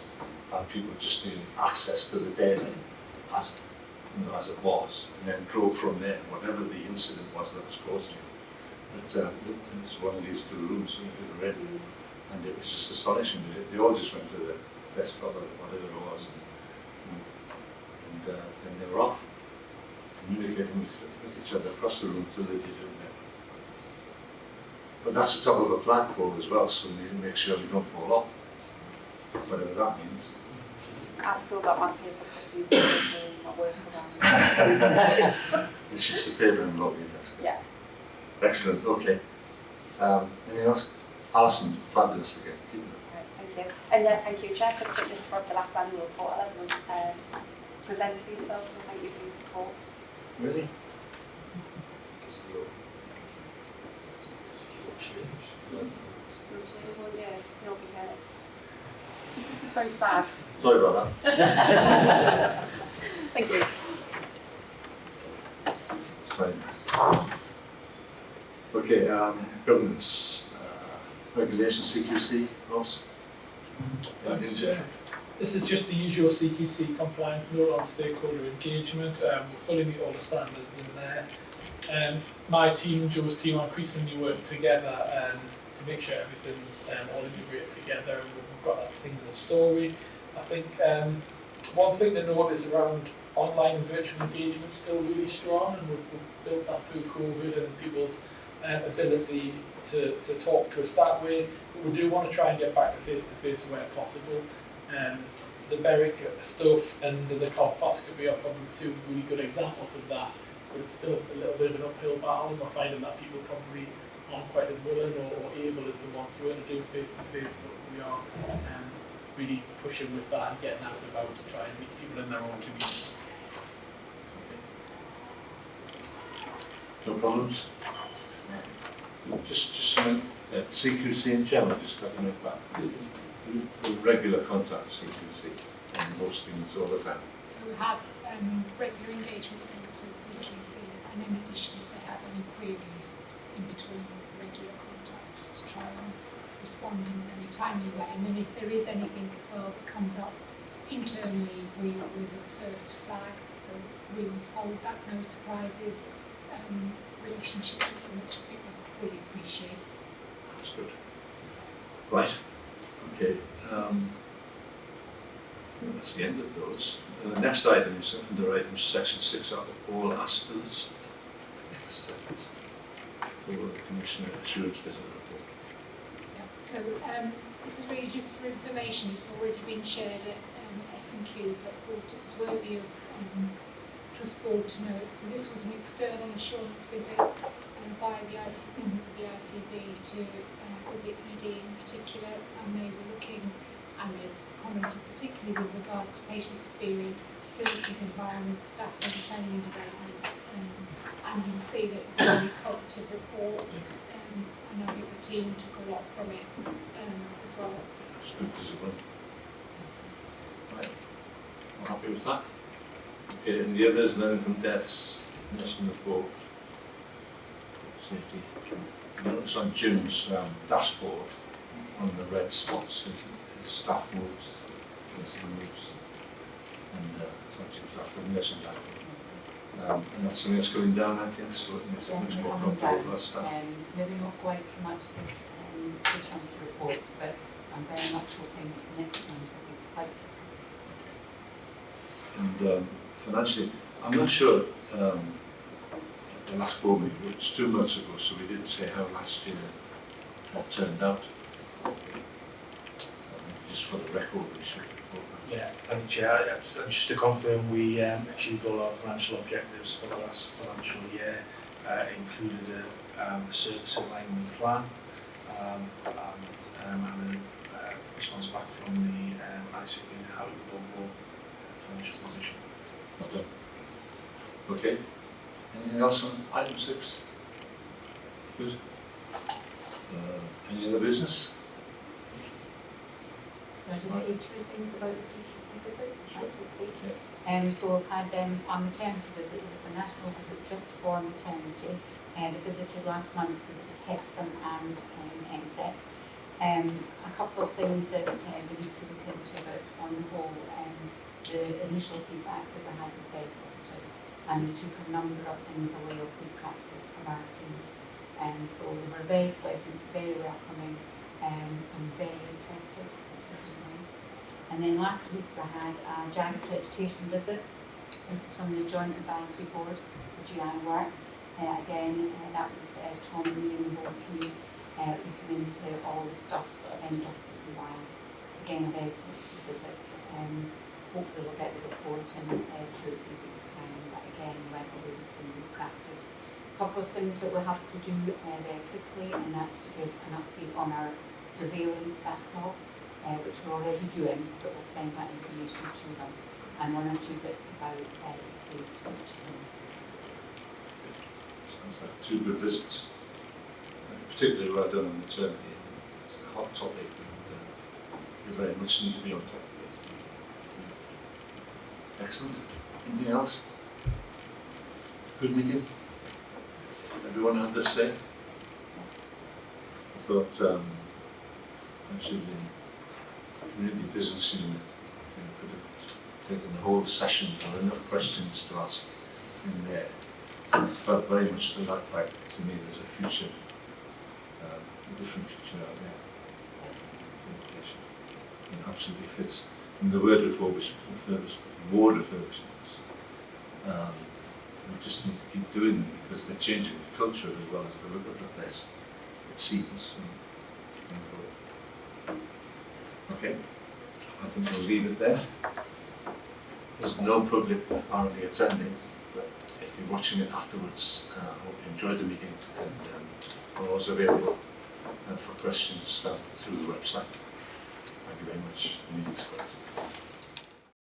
how people just knew access to the data as it was, and then drove from there, whatever the incident was that was causing it. But it was one of these two rooms we were in, and it was just astonishing. They all just went to the desktop or whatever it was, and then they were off, communicating with each other across the room through the digital network. But that's the top of a flagpole as well, so we need to make sure we don't fall off, whatever that means. I've still got my paper copies in my work around. It's just the paper and not the desk. Yeah. Excellent, okay. Anything else? Alison, fabulous again. Keep it up. Right, thank you. And yeah, thank you, Chair, for just for the last annual report. I'll let them present to yourselves and thank you for your support. Really? Well, yeah, you'll be next. Very sad. Sorry about that. Thank you. Fine. Okay, governance, regulation, CQC, Ross? Thanks, Chair. This is just the usual CQC compliance note on stakeholder engagement. We fully meet all the standards in there. My team, Joe's team, are increasingly working together to make sure everything's all integrated together and we've got that single story. I think one thing to note is around online and virtual engagement still really strong, and we've built that through COVID and people's ability to talk to us that way. But we do want to try and get back to face-to-face where possible. The Berwick stuff and the colposcopy are probably two really good examples of that, but it's still a little bit of an uphill battle, and we're finding that people probably aren't quite as willing or able as the ones who are to do face-to-face, but we are really pushing with that and getting out and about to try and meet people in their own community. No problems? Just something that CQC in general, just let me know that. Regular contact with CQC on most things all the time. We have regular engagement events with CQC, and in addition, if they have any queries in between regular contact, just to try and respond in a very timely way. And then if there is anything as well that comes up internally, we are the first flag. So we hold that no surprises relationship with them, which I think we really appreciate. That's good. Right. Okay. I think that's the end of those. The next item is under item section 6 out of all ASTOs. For the Commissioner Assurance Visit Report. Yeah. So this is really just for information. It's already been shared at S&Q, but thought it was worthy of Trust Board to note. So this was an external assurance visit by the members of the ICB to visit ED in particular, and they were looking, and they commented particularly with regards to patient experience, facilities, environment, staff and training development, and you'll see that it was a very positive report, and I think the team took a lot from it as well. That's good visible. Right, I'm happy with that. Okay, and the others, learning from deaths, nursing report, safety. Notice on Jim's dashboard, on the red spots, his staff moves, nursing moves, and it's not Jim's dashboard, nursing dashboard. And that's something that's going down, I think, so it makes it much more comfortable for our staff. Maybe not quite so much this month's report, but I'm very much hoping next month will be quite different. And financially, I'm not sure, at the last board meeting, it was 2 months ago, so we didn't say how last year turned out. Just for the record, we should. Yeah, thank you, Chair. Just to confirm, we achieved all our financial objectives for the last financial year, included a service in line with the plan, and had a response back from the ICB and how it would overall financial position. Okay. Okay. Anything else on item 6? Good. Any other business? Can I just say 2 things about the CQC visits, if that's okay? So we've had our maternity visit, it was a national visit just for maternity. They visited last month, visited Hexham and NSEC. A couple of things that we need to look into about on the whole. The initial feedback that we had was very positive, and we took a number of things away of good practice from our teams. So they were very pleasant, very welcoming, and very interested, which was really nice. And then last week we had a JAG accreditation visit. This is from the Joint Advisory Board for GI work. Again, that was Tom and me and the whole team looking into all the stuff sort of endoscopy wise. Again, a very positive visit. Hopefully we'll get the report in 2 or 3 weeks' time, but again, went away with some good practice. A couple of things that we'll have to do very quickly, and that's to give an update on our surveillance backlog, which we're already doing, but we'll send that information to them. And 1 or 2 bits about the state, which is in. Sounds like 2 good visits. Particularly well done on maternity. It's a hot topic, and you very much need to be on top of it. Excellent. Anything else? Good meeting. Everyone had this say. I thought actually the community business unit could have taken the whole session. There were enough questions to ask in there. It felt very much like to me there's a future, a different future out there. It absolutely fits. And the word ward refurbishments, we just need to keep doing them because they're changing the culture as well as the look of the place, it seems. Okay, I think we'll leave it there. There's no public apparently attending, but if you're watching it afterwards, I hope you enjoyed the meeting, and we're always available for questions through the website. Thank you very much. The meeting's closed.